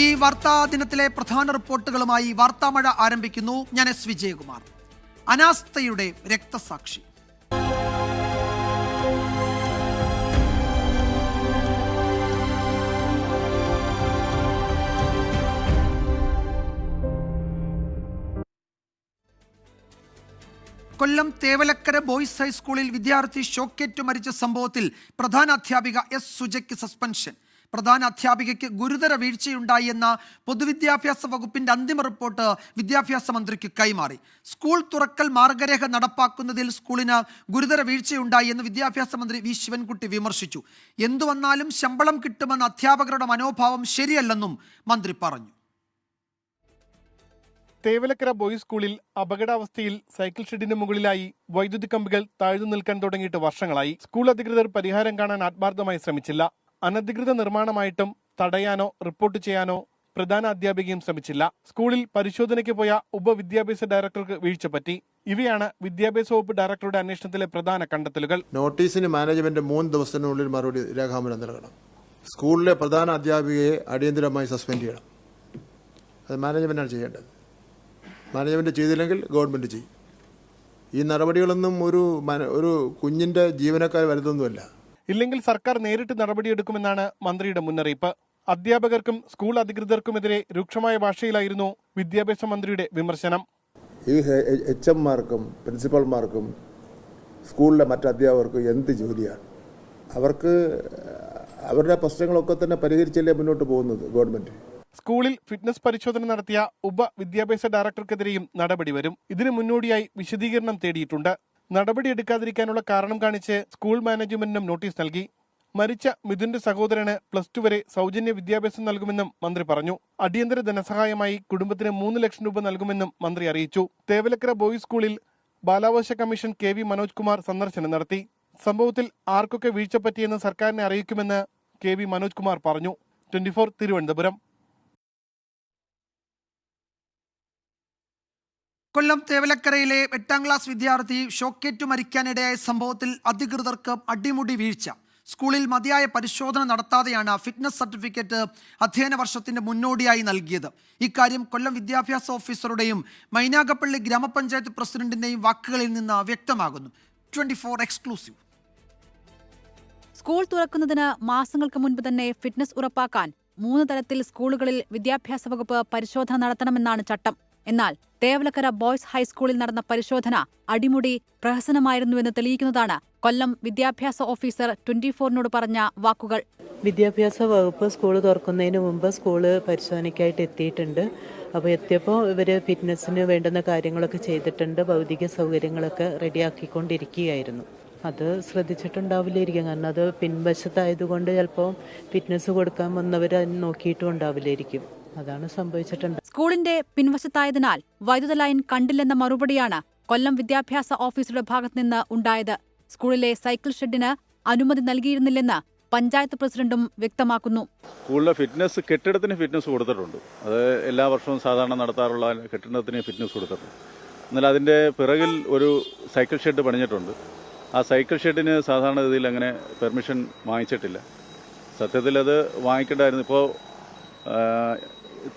ഈ വാർത്താ ദിനത്തിലെ പ്രധാന റിപ്പോർട്ടുകളുമായി വാർത്താമഴ ആരംഭിക്കുന്നു. ഞാൻ എസ് വിജയകുമാർ. അനാസ്ഥയുടെ രക്തസാക്ഷി. കൊല്ലം തേവലക്കര ബോയ്സ് ഹൈസ്കൂളിൽ വിദ്യാർത്ഥി ഷോക്കേറ്റു മരിച്ച സംഭവത്തിൽ പ്രധാന അധ്യാപിക എസ് സുജയ്ക്ക് സസ്പെൻഷൻ. പ്രധാന അധ്യാപികയ്ക്ക് ഗുരുതര വീഴ്ചയുണ്ടായി എന്ന പൊതുവിദ്യാഭ്യാസ വകുപ്പിന്റെ അന്തിമ റിപ്പോർട്ട് വിദ്യാഭ്യാസ മന്ത്രിക്ക് കൈമാറി. സ്കൂൾ തുറക്കൽ മാർഗരേഖ നടപ്പാക്കുന്നതിൽ സ്കൂളിന് ഗുരുതര വീഴ്ചയുണ്ടായി എന്ന് വിദ്യാഭ്യാസ മന്ത്രി വി ശിവൻകുട്ടി വിമർശിച്ചു. എന്തു വന്നാലും ശമ്പളം കിട്ടുമെന്ന അധ്യാപകരുടെ മനോഭാവം ശരിയല്ലെന്നും മന്ത്രി പറഞ്ഞു. തേവലക്കര ബോയ്സ് സ്കൂളിൽ അപകടാവസ്ഥയിൽ സൈക്കിൾ ഷെഡിന് മുകളിലായി വൈദ്യുതി കമ്പികൾ താഴ്ന്നു നിൽക്കാൻ തുടങ്ങിയിട്ട് വർഷങ്ങളായി. സ്കൂൾ അധികൃതർ പരിഹാരം കാണാൻ ആത്മാർത്ഥമായി ശ്രമിച്ചില്ല. അനധികൃത നിർമ്മാണമായിട്ടും തടയാനോ റിപ്പോർട്ട് ചെയ്യാനോ പ്രധാന അധ്യാപികയും ശ്രമിച്ചില്ല. സ്കൂളിൽ പരിശോധനയ്ക്ക് പോയ ഉപവിദ്യാഭ്യാസ ഡയറക്ടർക്ക് വീഴ്ച പറ്റി. ഇവയാണ് വിദ്യാഭ്യാസ വകുപ്പ് ഡയറക്ടറുടെ അന്വേഷണത്തിലെ പ്രധാന കണ്ടെത്തലുകൾ. നോട്ടീസിന് മാനേജ്മെന്റ് 3 ദിവസത്തിനുള്ളിൽ മറുപടി രേഖാമൂലം നൽകണം. സ്കൂളിലെ പ്രധാന അധ്യാപികയെ അടിയന്തരമായി സസ്പെൻഡ് ചെയ്യണം. അത് മാനേജ്മെന്റാണ് ചെയ്യേണ്ടത്. മാനേജ്മെന്റ് ചെയ്തില്ലെങ്കിൽ ഗവൺമെന്റ് ചെയ്യും. ഈ നടപടികളൊന്നും ഒരു കുഞ്ഞിന്റെ ജീവനക്കാർ വരുന്നൊന്നുമല്ല. ഇല്ലെങ്കിൽ സർക്കാർ നേരിട്ട് നടപടിയെടുക്കുമെന്നാണ് മന്ത്രിയുടെ മുന്നറിയിപ്പ്. അധ്യാപകർക്കും സ്കൂൾ അധികൃതർക്കുമെതിരെ രൂക്ഷമായ ഭാഷയിലായിരുന്നു വിദ്യാഭ്യാസ മന്ത്രിയുടെ വിമർശനം. ഈ HM-മാർക്കും പ്രിൻസിപ്പൽമാർക്കും സ്കൂളിലെ മറ്റ് അധ്യാപകർക്കും എന്ത് ജോലിയാണ്? അവർക്ക് അവരുടെ പ്രശ്നങ്ങളൊക്കെ തന്നെ പരിഹരിച്ചല്ലേ മുന്നോട്ട് പോകുന്നത് ഗവൺമെന്റ്. സ്കൂളിൽ ഫിറ്റ്നസ് പരിശോധന നടത്തിയ ഉപവിദ്യാഭ്യാസ ഡയറക്ടർക്കെതിരെയും നടപടി വരും. ഇതിനു മുന്നോടിയായി വിശദീകരണം തേടിയിട്ടുണ്ട്. നടപടിയെടുക്കാതിരിക്കാനുള്ള കാരണം കാണിച്ച് സ്കൂൾ മാനേജ്മെന്റിനും നോട്ടീസ് നൽകി. മരിച്ച മിഥുന്റെ സഹോദരന് +2 വരെ സൗജന്യ വിദ്യാഭ്യാസം നൽകുമെന്നും മന്ത്രി പറഞ്ഞു. അടിയന്തര ധനസഹായമായി കുടുംബത്തിന് 3 ലക്ഷം രൂപ നൽകുമെന്നും മന്ത്രി അറിയിച്ചു. തേവലക്കര ബോയ്സ് സ്കൂളിൽ ബാലാവകാശ കമ്മീഷൻ KV മനോജ് കുമാർ സന്ദർശനം നടത്തി. സംഭവത്തിൽ ആർക്കൊക്കെ വീഴ്ച പറ്റിയെന്ന് സർക്കാരിനെ അറിയിക്കുമെന്ന് KV മനോജ് കുമാർ പറഞ്ഞു. 24 തിരുവനന്തപുരം. കൊല്ലം തേവലക്കരയിലെ 8ാം ക്ലാസ് വിദ്യാർത്ഥി ഷോക്കേറ്റു മരിക്കാനിടയായ സംഭവത്തിൽ അധികൃതർക്ക് അടിമുടി വീഴ്ച. സ്കൂളിൽ മതിയായ പരിശോധന നടത്താതെയാണ് ഫിറ്റ്നസ് സർട്ടിഫിക്കറ്റ് അധ്യയന വർഷത്തിന്റെ മുന്നോടിയായി നൽകിയത്. ഇക്കാര്യം കൊല്ലം വിദ്യാഭ്യാസ ഓഫീസറുടെയും മൈനാഗപ്പള്ളി ഗ്രാമപഞ്ചായത്ത് പ്രസിഡന്റിന്റെയും വാക്കുകളിൽ നിന്ന് വ്യക്തമാകുന്നു. 24 എക്സ്ക്ലൂസീവ്. സ്കൂൾ തുറക്കുന്നതിന് മാസങ്ങൾക്ക് മുൻപ് തന്നെ ഫിറ്റ്നസ് ഉറപ്പാക്കാൻ 3 തലത്തിൽ സ്കൂളുകളിൽ വിദ്യാഭ്യാസ വകുപ്പ് പരിശോധന നടത്തണമെന്നാണ് ചട്ടം. എന്നാൽ തേവലക്കര ബോയ്സ് ഹൈസ്കൂളിൽ നടന്ന പരിശോധന അടിമുടി പ്രഹസനമായിരുന്നുവെന്ന് തെളിയിക്കുന്നതാണ് കൊല്ലം വിദ്യാഭ്യാസ ഓഫീസർ 24നോട് പറഞ്ഞ വാക്കുകൾ. വിദ്യാഭ്യാസ വകുപ്പ് സ്കൂൾ തുറക്കുന്നതിന് മുമ്പ് സ്കൂള് പരിശോധനയ്ക്കായിട്ട് എത്തിയിട്ടുണ്ട്. അപ്പോൾ എത്തിയപ്പോൾ ഇവർ ഫിറ്റ്നസ്സിന് വേണ്ടുന്ന കാര്യങ്ങളൊക്കെ ചെയ്തിട്ടുണ്ട്. ഭൗതിക സൗകര്യങ്ങളൊക്കെ റെഡിയാക്കിക്കൊണ്ടിരിക്കുകയായിരുന്നു. അത് ശ്രദ്ധിച്ചിട്ടുണ്ടാവില്ലായിരിക്കും. കാരണം അത് പിൻവശത്തായതുകൊണ്ട് ചിലപ്പോൾ ഫിറ്റ്നസ് കൊടുക്കാൻ വന്നവർ അതിന് നോക്കിയിട്ടും ഉണ്ടാവില്ലായിരിക്കും. അതാണ് സംഭവിച്ചിട്ടുണ്ട്. സ്കൂളിന്റെ പിൻവശത്തായതിനാൽ വൈദ്യുത ലൈൻ കണ്ടില്ലെന്ന മറുപടിയാണ് കൊല്ലം വിദ്യാഭ്യാസ ഓഫീസറുടെ ഭാഗത്തുനിന്ന് ഉണ്ടായത്. സ്കൂളിലെ സൈക്കിൾ ഷെഡിന് അനുമതി നൽകിയിരുന്നില്ലെന്ന് പഞ്ചായത്ത് പ്രസിഡന്റും വ്യക്തമാക്കുന്നു. സ്കൂളിലെ ഫിറ്റ്നസ് കെട്ടിടത്തിന് ഫിറ്റ്നസ് കൊടുത്തിട്ടുണ്ട്. അത് എല്ലാ വർഷവും സാധാരണ നടത്താറുള്ള കെട്ടിടത്തിന് ഫിറ്റ്നസ് കൊടുത്തിട്ടുണ്ട്. എന്നാൽ അതിന്റെ പിറകിൽ ഒരു സൈക്കിൾ ഷെഡ് പണിഞ്ഞിട്ടുണ്ട്. ആ സൈക്കിൾ ഷെഡിന് സാധാരണ രീതിയിൽ അങ്ങനെ പെർമിഷൻ വാങ്ങിച്ചിട്ടില്ല. സത്യത്തിൽ അത് വാങ്ങിക്കേണ്ടായിരുന്നു. ഇപ്പോൾ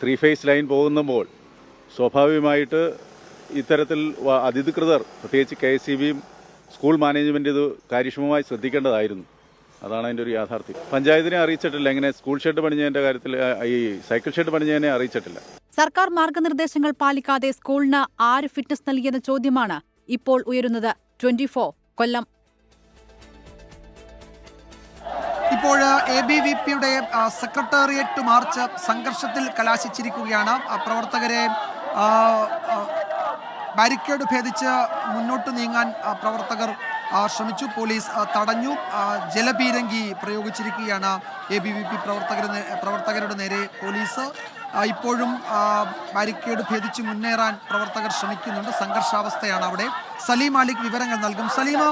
3 ഫേസ് ലൈൻ പോകുമ്പോൾ സ്വാഭാവികമായിട്ട് ഇത്തരത്തിൽ അധികൃതർ പ്രത്യേകിച്ച് KSEBയും സ്കൂൾ മാനേജ്മെന്റ് ഇത് കാര്യക്ഷമമായി ശ്രദ്ധിക്കേണ്ടതായിരുന്നു. അതാണ് അതിൻ്റെ ഒരു യാഥാർത്ഥ്യം. പഞ്ചായത്തിനെ അറിയിച്ചിട്ടില്ല. എങ്ങനെ സ്കൂൾ ഷെഡ് പണിഞ്ഞതിന്റെ കാര്യത്തിൽ ഈ സൈക്കിൾ ഷെഡ് പണിഞ്ഞതിനെ അറിയിച്ചിട്ടില്ല. സർക്കാർ മാർഗനിർദ്ദേശങ്ങൾ പാലിക്കാതെ സ്കൂളിന് ആര് ഫിറ്റ്നസ് നൽകിയെന്ന ചോദ്യമാണ് ഇപ്പോൾ ഉയരുന്നത്. 24 കൊല്ലം. ഇപ്പോൾ ABVPയുടെ സെക്രട്ടേറിയറ്റ് മാർച്ച് സംഘർഷത്തിൽ കലാശിച്ചിരിക്കുകയാണ്. പ്രവർത്തകരെ ബാരിക്കേഡ് ഭേദിച്ച് മുന്നോട്ട് നീങ്ങാൻ പ്രവർത്തകർ ശ്രമിച്ചു. പോലീസ് തടഞ്ഞു. ജലപീരങ്കി പ്രയോഗിച്ചിരിക്കുകയാണ് ABVP പ്രവർത്തകരുടെ നേരെ പോലീസ്. ഇപ്പോഴും ബാരിക്കേഡ് ഭേദിച്ച് മുന്നേറാൻ പ്രവർത്തകർ ശ്രമിക്കുന്നുണ്ട്. സംഘർഷാവസ്ഥയാണ് അവിടെ. സലീം മാലിക് വിവരങ്ങൾ നൽകും. സലീമ,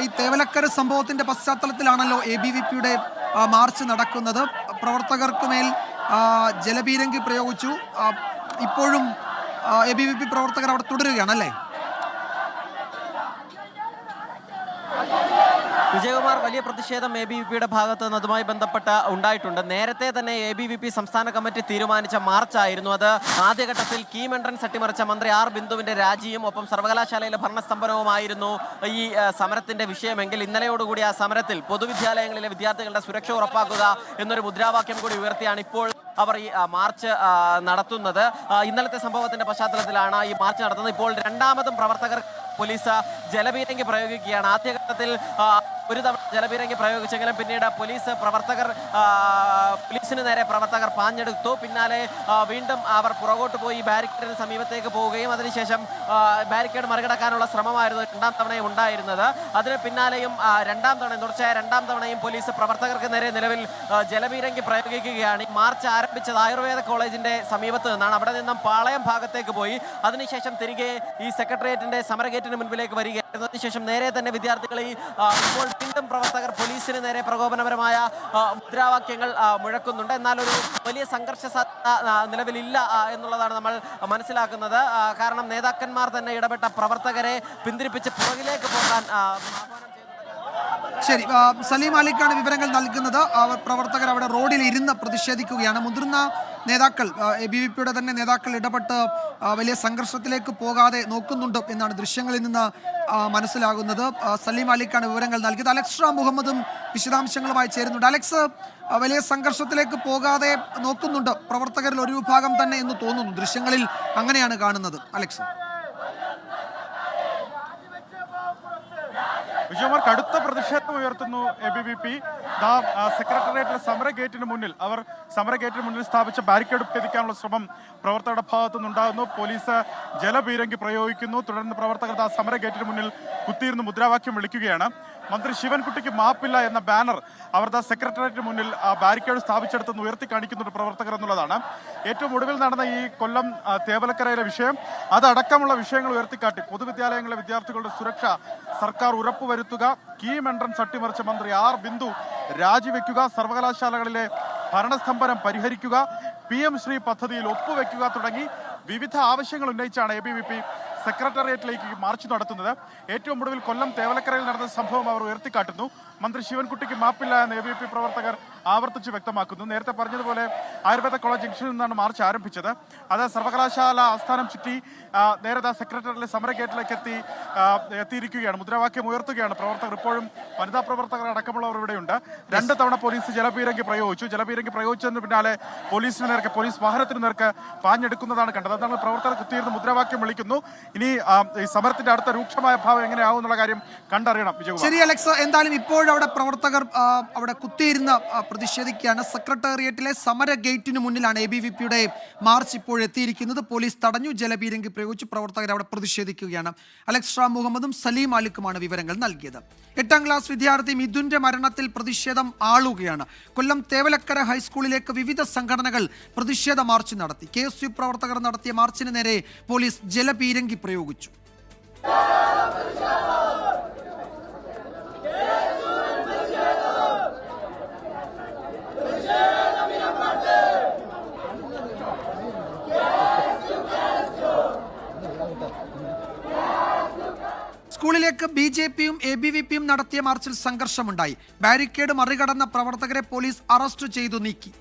ഈ തേവലക്കര സംഭവത്തിന്റെ പശ്ചാത്തലത്തിലാണല്ലോ ABVPയുടെ മാർച്ച് നടക്കുന്നത്. പ്രവർത്തകർക്കുമേൽ ജലപീരങ്കി പ്രയോഗിച്ചു. ഇപ്പോഴും ABVP പ്രവർത്തകർ അവിടെ തുടരുകയാണല്ലേ? വിജയകുമാർ, വലിയ പ്രതിഷേധം ABVPയുടെ ഭാഗത്ത് നിന്ന് അതുമായി ബന്ധപ്പെട്ട് ഉണ്ടായിട്ടുണ്ട്. നേരത്തെ തന്നെ ABVP സംസ്ഥാന കമ്മിറ്റി തീരുമാനിച്ച മാർച്ചായിരുന്നു അത്. ആദ്യഘട്ടത്തിൽ കീം എൻട്രൻസ് അട്ടിമറിച്ച മന്ത്രി ആർ ബിന്ദുവിന്റെ രാജിയും ഒപ്പം സർവകലാശാലയിലെ ഭരണസ്തംഭനവുമായിരുന്നു ഈ സമരത്തിന്റെ വിഷയമെങ്കിൽ ഇന്നലെയോടുകൂടി ആ സമരത്തിൽ പൊതുവിദ്യാലയങ്ങളിലെ വിദ്യാർത്ഥികളുടെ സുരക്ഷ ഉറപ്പാക്കുക എന്നൊരു മുദ്രാവാക്യം കൂടി ഉയർത്തിയാണ് ഇപ്പോൾ അവർ ഈ മാർച്ച് നടത്തുന്നത്. ഇന്നലത്തെ സംഭവത്തിന്റെ പശ്ചാത്തലത്തിലാണ് ഈ മാർച്ച് നടത്തുന്നത്. ഇപ്പോൾ രണ്ടാമതും പ്രവർത്തകർ പോലീസ് ജലപീരങ്കി പ്രയോഗിക്കുകയാണ്. ആദ്യഘട്ടത്തിൽ ഒരു തവണ ജലപീരങ്കി പ്രയോഗിച്ചെങ്കിലും പിന്നീട് പോലീസിന് നേരെ പ്രവർത്തകർ പാഞ്ഞെടുത്തു. പിന്നാലെ വീണ്ടും അവർ പുറകോട്ട് പോയി ബാരിക്കേഡിന് സമീപത്തേക്ക് പോവുകയും അതിനുശേഷം ബാരിക്കേഡ് മറികടക്കാനുള്ള ശ്രമമായിരുന്നു രണ്ടാം തവണയും ഉണ്ടായിരുന്നത്. അതിന് പിന്നാലെയും തുടർച്ചയായ രണ്ടാം തവണയും പോലീസ് പ്രവർത്തകർക്ക് നേരെ നിലവിൽ ജലപീരങ്കി പ്രയോഗിക്കുകയാണ്. ഈ മാർച്ച് ആരംഭിച്ചത് ആയുർവേദ കോളേജിന്റെ സമീപത്ത് നിന്നാണ്. അവിടെ നിന്നും പാളയം ഭാഗത്തേക്ക് പോയി അതിനുശേഷം തിരികെ ഈ സെക്രട്ടേറിയറ്റിന്റെ സമരഗേറ്റിന് മുൻപിലേക്ക് വരികയായിരുന്നു. അതിനുശേഷം നേരെ തന്നെ വിദ്യാർത്ഥികൾ ഇപ്പോൾ വീണ്ടും പ്രവർത്തകർ പോലീസിന് നേരെ പ്രകോപനപരമായ മുദ്രാവാക്യങ്ങൾ മുഴക്കുന്നുണ്ട്. എന്നാൽ ഒരു വലിയ സംഘർഷ സാധ്യത നിലവിലില്ല എന്നുള്ളതാണ് നമ്മൾ മനസ്സിലാക്കുന്നത്. കാരണം നേതാക്കന്മാർ തന്നെ ഇടപെട്ട പ്രവർത്തകരെ പിന്തിരിപ്പിച്ച് പുറകിലേക്ക് പോകാൻ ആഹ്വാനം. ശരി, സലീം അലിക്കാണ് വിവരങ്ങൾ നൽകുന്നത്. പ്രവർത്തകർ അവിടെ റോഡിൽ ഇരുന്ന് പ്രതിഷേധിക്കുകയാണ്. മുതിർന്ന നേതാക്കൾ, ABVPയുടെ തന്നെ നേതാക്കൾ ഇടപെട്ട് വലിയ സംഘർഷത്തിലേക്ക് പോകാതെ നോക്കുന്നുണ്ട് എന്നാണ് ദൃശ്യങ്ങളിൽ നിന്ന് മനസ്സിലാകുന്നത്. സലീം അലിക്കാണ് വിവരങ്ങൾ നൽകിയത്. അലക്സ് റാം മുഹമ്മദും വിശദാംശങ്ങളുമായി ചേരുന്നുണ്ട്. അലക്സ്, വലിയ സംഘർഷത്തിലേക്ക് പോകാതെ നോക്കുന്നുണ്ട് പ്രവർത്തകരിൽ ഒരു വിഭാഗം തന്നെ എന്ന് തോന്നുന്നു. ദൃശ്യങ്ങളിൽ അങ്ങനെയാണ് കാണുന്നത്. അലക്സ്. വിജയകുമാർ, കടുത്ത പ്രതിഷേധം ഉയർത്തുന്നു ABVP. സെക്രട്ടേറിയറ്റിലെ സമരഗേറ്റിന് മുന്നിൽ സ്ഥാപിച്ച ബാരിക്കേഡ് ഭേദിക്കാനുള്ള ശ്രമം പ്രവർത്തകരുടെ ഭാഗത്തു നിന്നുണ്ടാകുന്നു. പോലീസ് ജലപീരങ്കി പ്രയോഗിക്കുന്നു. തുടർന്ന് പ്രവർത്തകർ സമരഗേറ്റിന് മുന്നിൽ കുത്തിയിരുന്ന് മുദ്രാവാക്യം വിളിക്കുകയാണ്. മന്ത്രി ശിവൻകുട്ടിക്ക് മാപ്പില്ല എന്ന ബാനർ അവർ സെക്രട്ടേറിയറ്റിന് മുന്നിൽ ബാരിക്കേഡ് സ്ഥാപിച്ചെടുത്ത് ഉയർത്തി കാണിക്കുന്നുണ്ട് പ്രവർത്തകർ എന്നുള്ളതാണ്. ഏറ്റവും ഒടുവിൽ നടന്ന ഈ കൊല്ലം തേവലക്കരയിലെ വിഷയം അതടക്കമുള്ള വിഷയങ്ങൾ ഉയർത്തിക്കാട്ടി പൊതുവിദ്യാലയങ്ങളിലെ വിദ്യാർത്ഥികളുടെ സുരക്ഷ സർക്കാർ ഉറപ്പുവരുത്തുക, കീം എൻട്രൻസ് അട്ടിമറിച്ച മന്ത്രി ആർ ബിന്ദു രാജിവെക്കുക, സർവകലാശാലകളിലെ ഭരണസ്തംഭനം പരിഹരിക്കുക, PM ശ്രീ പദ്ധതിയിൽ ഒപ്പുവെക്കുക തുടങ്ങി വിവിധ ആവശ്യങ്ങൾ ഉന്നയിച്ചാണ് ABVP സെക്രട്ടേറിയറ്റിലേക്ക് മാർച്ച് നടത്തുന്നത്. ഏറ്റവും ഒടുവിൽ കൊല്ലം തേവലക്കരയിൽ നടന്ന സംഭവം അവർ ഉയർത്തിക്കാട്ടുന്നു. മന്ത്രി ശിവൻകുട്ടിക്ക് മാപ്പില്ല എന്ന് ABVP പ്രവർത്തകർ ആവർത്തിച്ച് വ്യക്തമാക്കുന്നു. നേരത്തെ പറഞ്ഞതുപോലെ ആയുർവേദ കോളേജ് ജംഗ്ഷനിൽ നിന്നാണ് മാർച്ച് ആരംഭിച്ചത്. അത് സർവകലാശാല ആസ്ഥാനം ചുറ്റി നേരെ സെക്രട്ടേറിയറ്റിലെ സമരഗേറ്റിലേക്ക് എത്തിയിരിക്കുകയാണ്. മുദ്രാവാക്യം ഉയർത്തുകയാണ് പ്രവർത്തകർ. ഇപ്പോഴും വനിതാ പ്രവർത്തകർ അടക്കമുള്ളവർ ഇവിടെയുണ്ട്. 2 തവണ പോലീസ് ജലപീരങ്കി പ്രയോഗിച്ചതിന് പിന്നാലെ പോലീസ് വാഹനത്തിന് നേർക്ക് പാഞ്ഞെടുക്കുന്നതാണ് കണ്ടത്. അതാണ് പ്രവർത്തകർ കുത്തിയിരുന്ന് മുദ്രാവാക്യം വിളിക്കുന്നു. ഇനി ഈ സമരത്തിന്റെ അടുത്ത രൂക്ഷമായ ഭാവം എങ്ങനെയാവും എന്നുള്ള കാര്യം കണ്ടറിയണം. ശരി അലക്സ്, എന്തായാലും ഇപ്പോഴവിടെ പ്രവർത്തകർ അവിടെ കുത്തിയിരുന്ന് പ്രതിഷേധിക്കുകയാണ്. സെക്രട്ടേറിയറ്റിലെ സമര ഗേറ്റിന് മുന്നിലാണ് ABVPയുടെ മാർച്ച് ഇപ്പോൾ എത്തിയിരിക്കുന്നത്. പോലീസ് തടഞ്ഞു, ജലപീരങ്കി പ്രയോഗിച്ച് പ്രവർത്തകർ അവിടെ പ്രതിഷേധിക്കുകയാണ്. അലക്സ് റാം മുഹമ്മദും സലീം അലിക്കുമാണ് വിവരങ്ങൾ നൽകിയത്. 8ാം ക്ലാസ് വിദ്യാർത്ഥി മിഥുന്റെ മരണത്തിൽ പ്രതിഷേധം ആളുകയാണ്. കൊല്ലം തേവലക്കര ഹൈസ്കൂളിലേക്ക് വിവിധ സംഘടനകൾ പ്രതിഷേധ മാർച്ച് നടത്തി. KSU പ്രവർത്തകർ നടത്തിയ മാർച്ചിന് നേരെ പോലീസ് ജലപീരങ്കി പ്രയോഗിച്ചു. സ്കൂളിലേക്ക് BJPയും ABVPയും നടത്തിയ മാർച്ചിൽ സംഘർഷമുണ്ടായി. ബാരിക്കേഡ് മറികടന്ന പ്രവർത്തകരെ പോലീസ് അറസ്റ്റ് ചെയ്തു നീക്കി.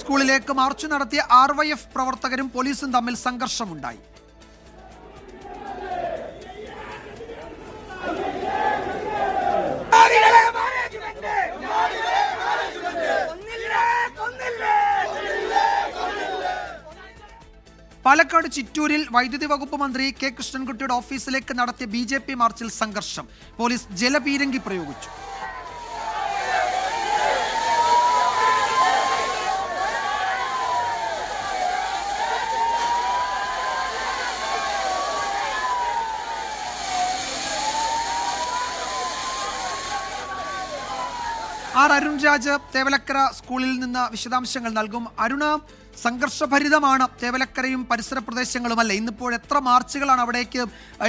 സ്കൂളിലേക്ക് മാർച്ച് നടത്തിയ RYF പ്രവർത്തകരും പോലീസും തമ്മിൽ സംഘർഷമുണ്ടായി. പാലക്കാട് ചിറ്റൂരിൽ വൈദ്യുതി വകുപ്പ് മന്ത്രി K കൃഷ്ണൻകുട്ടിയുടെ ഓഫീസിലേക്ക് നടത്തിയ BJP മാർച്ചിൽ സംഘർഷം. പോലീസ് ജലപീരങ്കി പ്രയോഗിച്ചു. അരുൺ രാജ് തേവലക്കര സ്കൂളിൽ നിന്ന് വിശദാംശങ്ങൾ നൽകും. അരുണ്, സംഘർഷഭരിതമാണ് തേവലക്കരയും പരിസര പ്രദേശങ്ങളുമല്ലേ? ഇന്നിപ്പോൾ എത്ര മാർച്ചുകളാണ് അവിടേക്ക്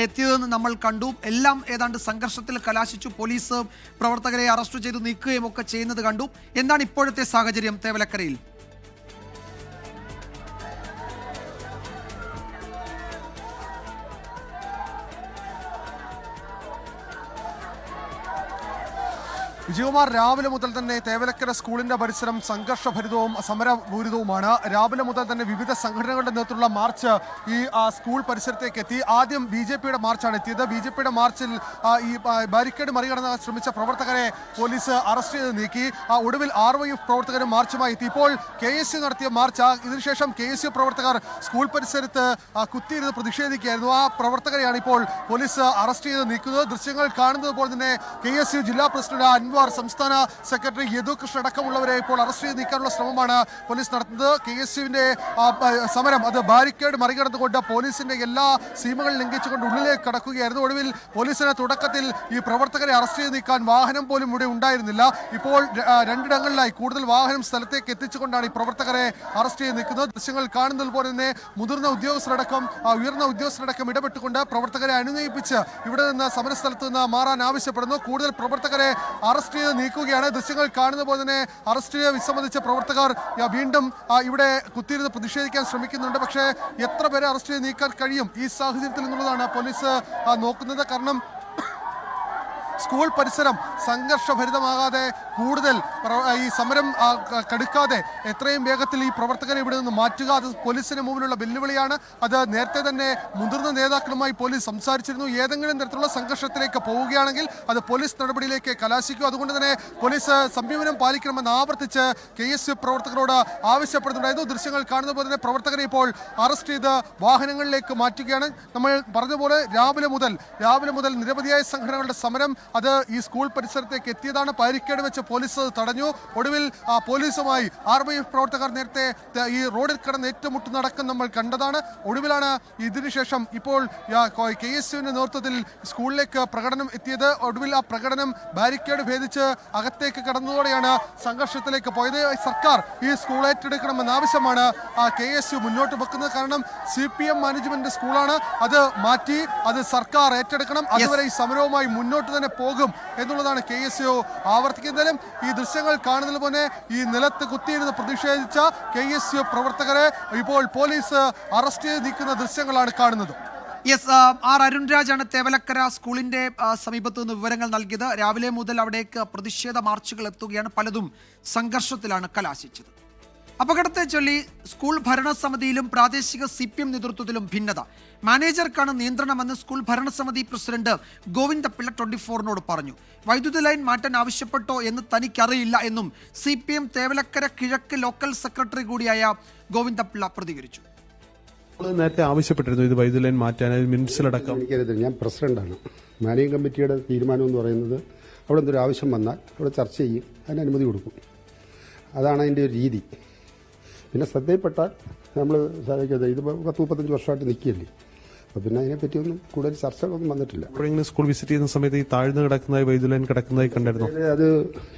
എത്തിയതെന്ന് നമ്മൾ കണ്ടു. എല്ലാം ഏതാണ്ട് സംഘർഷത്തിൽ കലാശിച്ചു. പോലീസ് പ്രവർത്തകരെ അറസ്റ്റ് ചെയ്തു നീക്കുകയും ഒക്കെ ചെയ്യുന്നത് കണ്ടു. എന്താണ് ഇപ്പോഴത്തെ സാഹചര്യം തേവലക്കരയിൽ? വിജയകുമാർ, രാവിലെ മുതൽ തന്നെ തേവലക്കര സ്കൂളിന്റെ പരിസരം സംഘർഷഭരിതവും സമരപൂരിതവുമാണ്. രാവിലെ മുതൽ തന്നെ വിവിധ സംഘടനകളുടെ നേതൃത്വത്തിലുള്ള മാർച്ച് ഈ സ്കൂൾ പരിസരത്തേക്ക് എത്തി. ആദ്യം BJPയുടെ മാർച്ചാണ് എത്തിയത്. BJPയുടെ മാർച്ചിൽ ഈ ബാരിക്കേഡ് മറികടന്ന് ശ്രമിച്ച പ്രവർത്തകരെ പോലീസ് അറസ്റ്റ് ചെയ്ത് നീക്കി. ഒടുവിൽ RYF പ്രവർത്തകരും മാർച്ചുമായി എത്തി. ഇപ്പോൾ KSU നടത്തിയ മാർച്ച്, ഇതിനുശേഷം KSU പ്രവർത്തകർ സ്കൂൾ പരിസരത്ത് കുത്തിയിരുന്ന് പ്രതിഷേധിക്കുകയായിരുന്നു. ആ പ്രവർത്തകരെയാണ് ഇപ്പോൾ പോലീസ് അറസ്റ്റ് ചെയ്ത് നീക്കുന്നത്. ദൃശ്യങ്ങൾ കാണുന്നത് പോലെ തന്നെ KSU ജില്ലാ പ്രസിഡന്റ് അൻവർ, സംസ്ഥാന സെക്രട്ടറി യദു കൃഷ്ണ അടക്കമുള്ളവരെ ഇപ്പോൾ അറസ്റ്റ് ചെയ്ത് നീക്കാനുള്ള ശ്രമമാണ് പോലീസ് നടത്തുന്നത്. KSUവിന്റെ സമരം അത് ബാരിക്കേഡ് മറികടന്നുകൊണ്ട് പോലീസിന്റെ എല്ലാ സീമകൾ ലംഘിച്ചുകൊണ്ട് ഉള്ളിലേക്ക് കടക്കുകയായിരുന്നു. ഒടുവിൽ പോലീസിന് തുടക്കത്തിൽ ഈ പ്രവർത്തകരെ അറസ്റ്റ് ചെയ്ത് നീക്കാൻ വാഹനം പോലും ഇവിടെ ഉണ്ടായിരുന്നില്ല. ഇപ്പോൾ രണ്ടിടങ്ങളിലായി കൂടുതൽ വാഹനം സ്ഥലത്തേക്ക് എത്തിച്ചുകൊണ്ടാണ് ഈ പ്രവർത്തകരെ അറസ്റ്റ് ചെയ്ത് നീക്കുന്നത്. ദൃശ്യങ്ങൾ കാണുന്നത് പോലെ തന്നെ മുതിർന്ന ഉദ്യോഗസ്ഥരടക്കം ഉയർന്ന ഉദ്യോഗസ്ഥരടക്കം ഇടപെട്ടുകൊണ്ട് പ്രവർത്തകരെ അനുനയിപ്പിച്ച് ഇവിടെ നിന്ന് സമരസ്ഥലത്ത് നിന്ന് മാറാൻ ആവശ്യപ്പെടുന്നു. കൂടുതൽ പ്രവർത്തകരെ അറസ്റ്റ് ചെയ്ത് നീക്കുകയാണ്. ദൃശ്യങ്ങൾ കാണുന്ന പോലെ തന്നെ അറസ്റ്റ് വിസമ്മതിച്ച പ്രവർത്തകർ വീണ്ടും ഇവിടെ കുത്തിയിരുന്ന് പ്രതിഷേധിക്കാൻ ശ്രമിക്കുന്നുണ്ട്. പക്ഷേ എത്ര പേരെ അറസ്റ്റ് ചെയ്ത് നീക്കാൻ കഴിയും ഈ സാഹചര്യത്തിൽ എന്നുള്ളതാണ് പോലീസ് നോക്കുന്നത്. കാരണം സ്കൂൾ പരിസരം സംഘർഷഭരിതമാകാതെ കൂടുതൽ ഈ സമരം കടുക്കാതെ എത്രയും വേഗത്തിൽ ഈ പ്രവർത്തകരെ ഇവിടെ നിന്ന് മാറ്റുക, അത് പോലീസിന് മുമ്പിലുള്ള വെല്ലുവിളിയാണ്. അത് നേരത്തെ തന്നെ മുതിർന്ന നേതാക്കളുമായി പോലീസ് സംസാരിച്ചിരുന്നു. ഏതെങ്കിലും തരത്തിലുള്ള സംഘർഷത്തിലേക്ക് പോവുകയാണെങ്കിൽ അത് പോലീസ് നടപടിയിലേക്ക് കലാശിക്കും. അതുകൊണ്ട് തന്നെ പോലീസ് സംയമനം പാലിക്കണമെന്ന് ആവർത്തിച്ച് KSU പ്രവർത്തകരോട് ആവശ്യപ്പെടുന്നുണ്ടായിരുന്നു. ദൃശ്യങ്ങൾ കാണുന്ന പോലെ തന്നെ പ്രവർത്തകരെ ഇപ്പോൾ അറസ്റ്റ് ചെയ്ത് വാഹനങ്ങളിലേക്ക് മാറ്റുകയാണ്. നമ്മൾ പറഞ്ഞതുപോലെ രാവിലെ മുതൽ നിരവധിയായ സംഘടനകളുടെ സമരം അത് ഈ സ്കൂൾ പരിസരത്തേക്ക് എത്തിയതാണ്. ബാരിക്കേഡ് വെച്ച് പോലീസ് തടഞ്ഞു. ഒടുവിൽ പോലീസുമായി RYF പ്രവർത്തകർ നേരത്തെ ഈ റോഡിൽ കിടന്ന് ഏറ്റുമുട്ടുന്നടക്കം നമ്മൾ കണ്ടതാണ്. ഒടുവിലാണ് ഇതിനുശേഷം ഇപ്പോൾ KSUവിന്റെ നേതൃത്വത്തിൽ സ്കൂളിലേക്ക് പ്രകടനം എത്തിയത്. ഒടുവിൽ ആ പ്രകടനം ബാരിക്കേഡ് ഭേദിച്ച് അകത്തേക്ക് കടന്നതോടെയാണ് സംഘർഷത്തിലേക്ക് പോയത്. സർക്കാർ ഈ സ്കൂൾ ഏറ്റെടുക്കണമെന്ന ആവശ്യമാണ് KSU മുന്നോട്ട് വെക്കുന്നത്. കാരണം CPM മാനേജ്മെന്റ് സ്കൂളാണ്, അത് മാറ്റി അത് സർക്കാർ ഏറ്റെടുക്കണം. അതുവരെ ഈ സമരവുമായി മുന്നോട്ട് തന്നെ പോകും എന്നുള്ളതാണ് KSU ആവർത്തിക്കുന്നതിലും. ഈ ദൃശ്യങ്ങൾ കാണുന്നതിൽ പോലെ ഈ നിലത്ത് കുത്തിയിരുന്ന് പ്രതിഷേധിച്ച KSU പ്രവർത്തകരെ ഇപ്പോൾ പോലീസ് അറസ്റ്റ് ചെയ്ത് നീക്കുന്ന ദൃശ്യങ്ങളാണ് കാണുന്നത്. അരുൺരാജാണ് തേവലക്കര സ്കൂളിന്റെ സമീപത്തു നിന്ന് വിവരങ്ങൾ നൽകിയത്. രാവിലെ മുതൽ അവിടേക്ക് പ്രതിഷേധ മാർച്ചുകൾ എത്തുകയാണ്. പലതും സംഘർഷത്തിലാണ് കലാശിച്ചത്. അപകടത്തെ ചൊല്ലി സ്കൂൾ ഭരണസമിതിയിലും പ്രാദേശിക CPM നേതൃത്വത്തിലും ഭിന്നത. മാനേജർക്കാണ് നിയന്ത്രണമെന്ന് സ്കൂൾ ഭരണസമിതി പ്രസിഡന്റ് ഗോവിന്ദപിള്ള 24നോട് പറഞ്ഞു. വൈദ്യുതി ലൈൻ മാറ്റാൻ ആവശ്യപ്പെട്ടോ എന്ന് തനിക്കറിയില്ല എന്നും CPM തേവലക്കര കിഴക്ക് ലോക്കൽ സെക്രട്ടറി കൂടിയായ ഗോവിന്ദപിള്ള പ്രതികരിച്ചു. നേരത്തെ ആവശ്യപ്പെട്ടിരുന്നു ഇത് വൈദ്യുതി ലൈൻ മാറ്റാൻ, മിനിറ്റ്സിലടക്കം. എനിക്കറിയത്തില്ല, ഞാൻ പ്രസിഡന്റാണ്. മാനേജിംഗ് കമ്മിറ്റിയുടെ തീരുമാനം എന്ന് പറയുന്നത് അവിടെ എന്തൊരു ആവശ്യം വന്നാൽ അവിടെ ചർച്ച ചെയ്യും, അതിന് അനുമതി കൊടുക്കും. അതാണ് അതിൻ്റെ ഒരു രീതി. പിന്നെ ശ്രദ്ധയിൽപ്പെട്ടാൽ നമ്മൾ സാധിക്കാതെ ഇത് 35 വർഷമായിട്ട് നിൽക്കുകയല്ലേ, അപ്പോൾ പിന്നെ അതിനെപ്പറ്റിയൊന്നും കൂടുതൽ ചർച്ചകളൊന്നും വന്നിട്ടില്ല. സ്കൂൾ വിസിറ്റ് ചെയ്യുന്ന സമയത്ത് ഈ താഴ്ന്നു കിടക്കുന്നതായി വൈദ്യുതി ലൈൻ കിടക്കുന്നതായി കണ്ടായിരുന്നു. അത്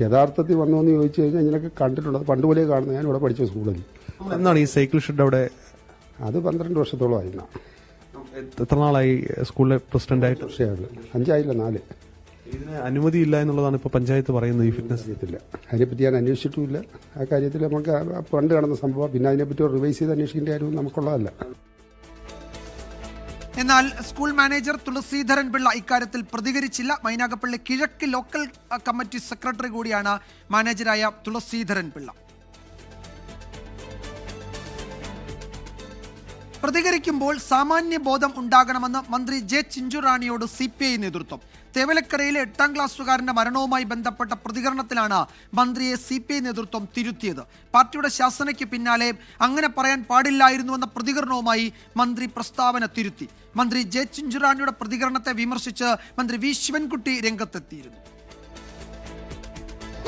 യഥാർത്ഥത്തിൽ വന്നോ എന്ന് ചോദിച്ചു കഴിഞ്ഞാൽ ഇങ്ങനെയൊക്കെ കണ്ടിട്ടുണ്ട്. അത് പണ്ട് പോലെ കാണുന്നത്. ഞാൻ ഇവിടെ പഠിച്ച സ്കൂളിൽ. എന്നാണ് ഈ സൈക്കിൾ ഷെഡ് അവിടെ? അത് 12 വർഷത്തോളമായിരുന്നു. എത്ര നാളായി സ്കൂളിലെ പ്രസിഡന്റായിട്ട്? 4 വർഷമായുള്ളൂ. 5 ആയില്ല, 4. ഇതിന് അനുമതിയില്ല എന്നുള്ളതാണ് ഇപ്പോൾ പഞ്ചായത്ത് പറയുന്നത്. ഈ ഫിറ്റ്നസ് അറിയത്തില്ല, അതിനെപ്പറ്റി ഞാൻ അന്വേഷിച്ചിട്ടുമില്ല. ആ കാര്യത്തിൽ നമുക്ക് പണ്ട് നടന്ന സംഭവം, പിന്നെ അതിനെപ്പറ്റി റിവൈസ് ചെയ്ത് അന്വേഷിക്കേണ്ട കാര്യവും നമുക്കുള്ളതല്ല. എന്നാൽ സ്കൂൾ മാനേജർ തുളസീധരൻ പിള്ള ഇക്കാര്യത്തിൽ പ്രതികരിച്ചില്ല. മൈനാഗപ്പള്ളി കിഴക്ക് ലോക്കൽ കമ്മിറ്റി സെക്രട്ടറി കൂടിയാണ് മാനേജരായ തുളസീധരൻ പിള്ള. പ്രതികരിക്കുമ്പോൾ സാമാന്യ ബോധം ഉണ്ടാകണമെന്ന് മന്ത്രി ജെ ചിഞ്ചുറാണിയോട് CPI നേതൃത്വം. തേവലക്കരയിലെ 8ാം ക്ലാസ്സുകാരന്റെ മരണവുമായി ബന്ധപ്പെട്ട പ്രതികരണത്തിലാണ് മന്ത്രിയെ CPI നേതൃത്വം തിരുത്തിയത്. പാർട്ടിയുടെ ശാസനയ്ക്ക് പിന്നാലെ അങ്ങനെ പറയാൻ പാടില്ലായിരുന്നുവെന്ന പ്രതികരണവുമായി മന്ത്രി പ്രസ്താവന തിരുത്തി. മന്ത്രി ജെ ചിഞ്ചുറാണിയുടെ പ്രതികരണത്തെ വിമർശിച്ച് മന്ത്രി വി ശിവൻകുട്ടി രംഗത്തെത്തിയിരുന്നു.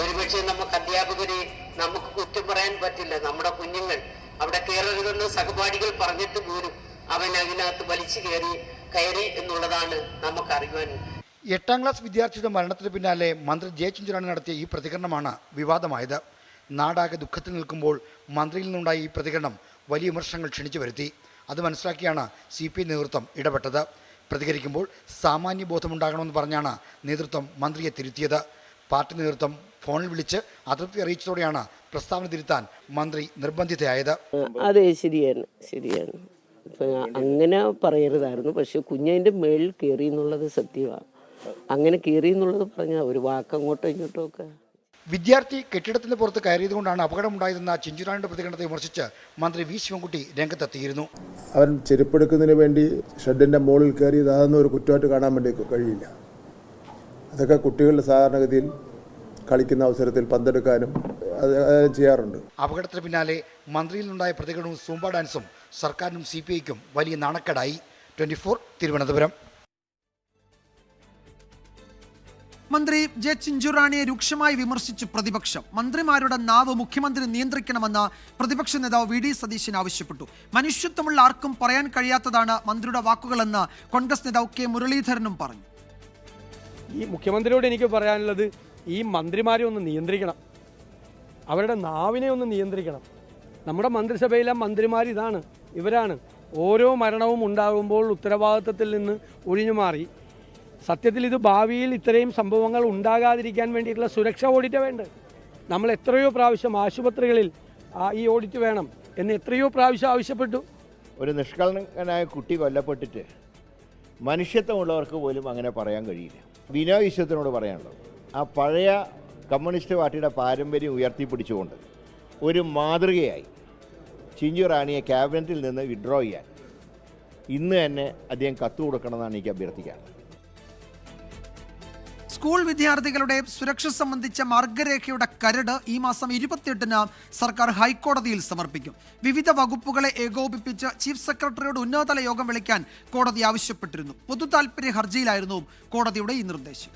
ഒരുപക്ഷെ നമുക്ക് അധ്യാപകരെ നമുക്ക് കുറ്റം പറയാൻ പറ്റില്ല. നമ്മുടെ കുഞ്ഞുങ്ങൾ അവിടെ കയറരുതെന്ന് സഹപാഠികൾ പറഞ്ഞിട്ട് പോലും അവൻ അതിനകത്ത് വലിച്ചു കയറി എന്നുള്ളതാണ് നമുക്കറിയാൻ. 8ാം ക്ലാസ് വിദ്യാർത്ഥിയുടെ മരണത്തിന് പിന്നാലെ മന്ത്രി ജെ ചിഞ്ചുറാണി നടത്തിയ ഈ പ്രതികരണമാണ് വിവാദമായത്. നാടാകെ ദുഃഖത്തിൽ നിൽക്കുമ്പോൾ മന്ത്രിയിൽ നിന്നുണ്ടായ ഈ പ്രതികരണം വലിയ വിമർശനങ്ങൾ ക്ഷണിച്ചു വരുത്തി. അത് മനസ്സിലാക്കിയാണ് CPI നേതൃത്വം ഇടപെട്ടത്. പ്രതികരിക്കുമ്പോൾ സാമാന്യ ബോധമുണ്ടാകണമെന്ന് പറഞ്ഞാണ് നേതൃത്വം മന്ത്രിയെ തിരുത്തിയത്. പാർട്ടി നേതൃത്വം ഫോണിൽ വിളിച്ച് അതൃപ്തി അറിയിച്ചതോടെയാണ് പ്രസ്താവന തിരുത്താൻ മന്ത്രി നിർബന്ധിതയായത്. അതെ, ശരിയാണ്. അങ്ങനെ പറയരുതായിരുന്നു. പക്ഷെ കുഞ്ഞതിൻ്റെ മേളിൽ കയറി എന്നുള്ളത് സത്യമാണ്. അങ്ങനെ കയറി എന്നുള്ളത് പറഞ്ഞാൽ ഒരു വാക്ക് അങ്ങോട്ടോ ഇങ്ങോട്ടോ ഒക്കെ. വിദ്യാർത്ഥി കെട്ടിടത്തിന് പുറത്ത് കയറിയതുകൊണ്ടാണ് അപകടമുണ്ടായതെന്ന ചിഞ്ചുറാണിയുടെ പ്രതികരണത്തെ വിമർശിച്ച് മന്ത്രി വി ശിവൻകുട്ടി രംഗത്തെത്തിയിരുന്നു. അവൻ ചെരുപ്പെടുക്കുന്നതിന് വേണ്ടി ഷെഡിൻ്റെ മുകളിൽ കയറി അതൊന്നും ഒരു കുറ്റമായിട്ട് കാണാൻ വേണ്ടി കഴിയില്ല. അതൊക്കെ കുട്ടികളുടെ സാധാരണഗതിയിൽ കളിക്കുന്ന അവസരത്തിൽ പന്തെടുക്കാനും അത് ചെയ്യാറുണ്ട്. അപകടത്തിന് പിന്നാലെ മന്ത്രിയിൽ നിന്നുണ്ടായ പ്രതികരണവും സൂംബ ഡാൻസും സർക്കാരിനും CPIക്കും വലിയ നാണക്കേടായി. 24 തിരുവനന്തപുരം. മന്ത്രി ജെ ചിഞ്ചുറാണിയെ രൂക്ഷമായി വിമർശിച്ച് പ്രതിപക്ഷം. മന്ത്രിമാരുടെ നാവ് മുഖ്യമന്ത്രി നിയന്ത്രിക്കണമെന്ന് പ്രതിപക്ഷ നേതാവ് വി ഡി സതീശൻ ആവശ്യപ്പെട്ടു. മനുഷ്യത്വമുള്ള ആർക്കും പറയാൻ കഴിയാത്തതാണ് മന്ത്രിയുടെ വാക്കുകളെന്ന് കോൺഗ്രസ് നേതാവ് കെ മുരളീധരനും പറഞ്ഞു. ഈ മുഖ്യമന്ത്രിയോട് എനിക്ക് പറയാനുള്ളത്, ഈ മന്ത്രിമാരെ ഒന്ന് നിയന്ത്രിക്കണം, അവരുടെ നാവിനെ ഒന്ന് നിയന്ത്രിക്കണം. നമ്മുടെ മന്ത്രിസഭയിലെ മന്ത്രിമാർ ഇവരാണ് ഓരോ മരണവും ഉണ്ടാകുമ്പോൾ ഉത്തരവാദിത്തത്തിൽ നിന്ന് ഒഴിഞ്ഞു മാറി സത്യത്തിൽ ഇത് ഭാവിയിൽ ഇത്രയും സംഭവങ്ങൾ ഉണ്ടാകാതിരിക്കാൻ വേണ്ടിയിട്ടുള്ള സുരക്ഷാ ഓഡിറ്റ് വേണ്ടത്. നമ്മൾ എത്രയോ പ്രാവശ്യം ആശുപത്രികളിൽ ഈ ഓഡിറ്റ് വേണം എന്ന് എത്രയോ പ്രാവശ്യം ആവശ്യപ്പെട്ടു. ഒരു നിഷ്കളങ്കനായ കുട്ടി കൊല്ലപ്പെട്ടിട്ട് മനുഷ്യത്വമുള്ളവർക്ക് പോലും അങ്ങനെ പറയാൻ കഴിയില്ല. ബിനോയ് വിശ്വത്തിനോട് പറയാനുള്ളത്, ആ പഴയ കമ്മ്യൂണിസ്റ്റ് പാർട്ടിയുടെ പാരമ്പര്യം ഉയർത്തിപ്പിടിച്ചുകൊണ്ട് ഒരു മാതൃകയായി ചിഞ്ചുറാണിയെ ക്യാബിനറ്റിൽ നിന്ന് വിഡ്രോ ചെയ്യാൻ ഇന്ന് തന്നെ അദ്ദേഹം കത്ത് കൊടുക്കണമെന്നാണ് എനിക്ക് അഭ്യർത്ഥിക്കാനുള്ളത്. സ്കൂൾ വിദ്യാർത്ഥികളുടെ സുരക്ഷ സംബന്ധിച്ച മാർഗരേഖയുടെ കരട് ഈ മാസം 28-ന് സർക്കാർ ഹൈക്കോടതിയിൽ സമർപ്പിക്കും. വിവിധ വകുപ്പുകളെ ഏകോപിപ്പിച്ച് ചീഫ് സെക്രട്ടറിയോട് ഉന്നതതല യോഗം വിളിക്കാൻ കോടതി ആവശ്യപ്പെട്ടിരുന്നു. പൊതു താൽപര്യ ഹർജിയിലായിരുന്നു കോടതിയുടെ ഈ നിർദ്ദേശം.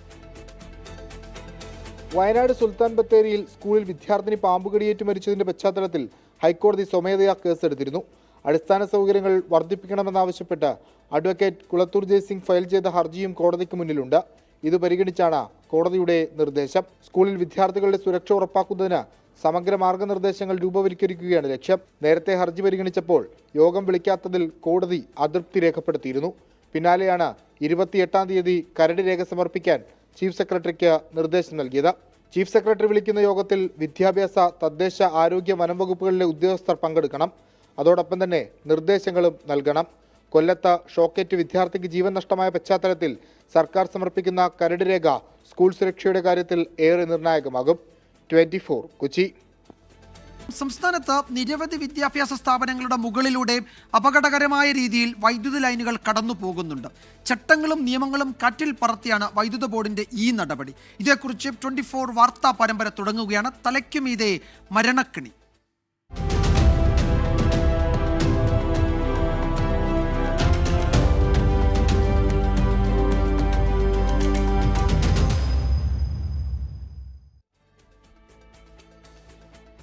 വയനാട് സുൽത്താൻ ബത്തേരിയിൽ സ്കൂളിൽ വിദ്യാർത്ഥിനി പാമ്പുകടിയേറ്റ് മരിച്ചതിന്റെ പശ്ചാത്തലത്തിൽ ഹൈക്കോടതി സ്വമേധയാ കേസെടുത്തിരുന്നു. അടിസ്ഥാന സൗകര്യങ്ങൾ വർദ്ധിപ്പിക്കണമെന്നാവശ്യപ്പെട്ട് അഡ്വക്കേറ്റ് കുളത്തൂർ ജയസിംഗ് ഫയൽ ചെയ്ത ഹർജിയും കോടതിക്ക് മുന്നിലുണ്ട്. ഇത് പരിഗണിച്ചാണ് കോടതിയുടെ നിർദ്ദേശം. സ്കൂളിൽ വിദ്യാർത്ഥികളുടെ സുരക്ഷ ഉറപ്പാക്കുന്നതിന് സമഗ്ര മാർഗനിർദ്ദേശങ്ങൾ രൂപവൽക്കരിക്കുകയാണ് ലക്ഷ്യം. നേരത്തെ ഹർജി പരിഗണിച്ചപ്പോൾ യോഗം വിളിക്കാത്തതിൽ കോടതി അതൃപ്തി രേഖപ്പെടുത്തിയിരുന്നു. പിന്നാലെയാണ് 28-ാം തീയതി കരട് രേഖ സമർപ്പിക്കാൻ ചീഫ് സെക്രട്ടറിക്ക് നിർദ്ദേശം നൽകിയത്. ചീഫ് സെക്രട്ടറി വിളിക്കുന്ന യോഗത്തിൽ വിദ്യാഭ്യാസ, തദ്ദേശ, ആരോഗ്യ, വനം വകുപ്പുകളിലെ ഉദ്യോഗസ്ഥർ പങ്കെടുക്കണം. അതോടൊപ്പം തന്നെ നിർദ്ദേശങ്ങളും നൽകണം. കൊല്ലത്ത് ഷോക്കേറ്റ് വിദ്യാർത്ഥിക്ക് ജീവൻ നഷ്ടമായ പശ്ചാത്തലത്തിൽ സർക്കാർ സമർപ്പിക്കുന്ന കരട് രേഖ സ്കൂൾ സുരക്ഷയുടെ കാര്യത്തിൽ ഏറെ നിർണായകമാകും. 24 കൊച്ചി. സംസ്ഥാനത്ത് നിരവധി വിദ്യാഭ്യാസ സ്ഥാപനങ്ങളുടെ മുകളിലൂടെ അപകടകരമായ രീതിയിൽ വൈദ്യുതി ലൈനുകൾ കടന്നു പോകുന്നുണ്ട്. ചട്ടങ്ങളും നിയമങ്ങളും കാറ്റിൽ പറത്തിയാണ് വൈദ്യുത ബോർഡിന്റെ ഈ നടപടി. ഇതേക്കുറിച്ച് 24 വാർത്താ പരമ്പര തുടങ്ങുകയാണ്. തലയ്ക്കുമീതെ മരണക്കിണി.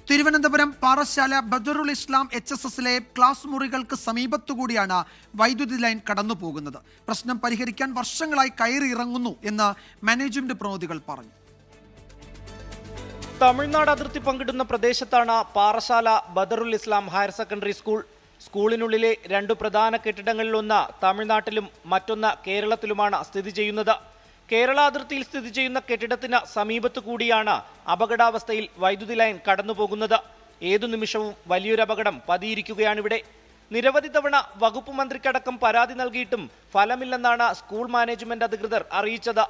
തിരുവനന്തപുരം പാറശാല ബദറുൽ ഇസ്ലാം HSSലെ ക്ലാസ് മുറികൾക്ക് സമീപത്തുകൂടിയാണ് വൈദ്യുതി ലൈൻ കടന്നു പോകുന്നത്. പ്രശ്നം പരിഹരിക്കാൻ വർഷങ്ങളായി കയറി ഇറങ്ങുന്നു എന്ന് മാനേജ്മെന്റ് പ്രതിനിധികൾ പറഞ്ഞു. തമിഴ്നാട് അതിർത്തി പങ്കിടുന്ന പ്രദേശത്താണ് പാറശാല ബദറുൽ ഇസ്ലാം ഹയർ സെക്കൻഡറി സ്കൂൾ. സ്കൂളിനുള്ളിലെ 2 പ്രധാന കെട്ടിടങ്ങളിലൊന്ന് തമിഴ്നാട്ടിലും മറ്റൊന്ന് കേരളത്തിലുമാണ് സ്ഥിതി ചെയ്യുന്നത്. കേരള അതിർത്തിയിൽ സ്ഥിതി ചെയ്യുന്ന കെട്ടിടത്തിന് സമീപത്തു കൂടിയാണ് അപകടാവസ്ഥയിൽ വൈദ്യുതി ലൈൻ കടന്നുപോകുന്നത്. ഏതു നിമിഷവും വലിയൊരു അപകടം പതിയിരിക്കുകയാണിവിടെ. നിരവധി തവണ വകുപ്പ് മന്ത്രിക്കടക്കം പരാതി നൽകിയിട്ടും ഫലമില്ലെന്നാണ് സ്കൂൾ മാനേജ്മെന്റ് അധികൃതർ അറിയിച്ചത്.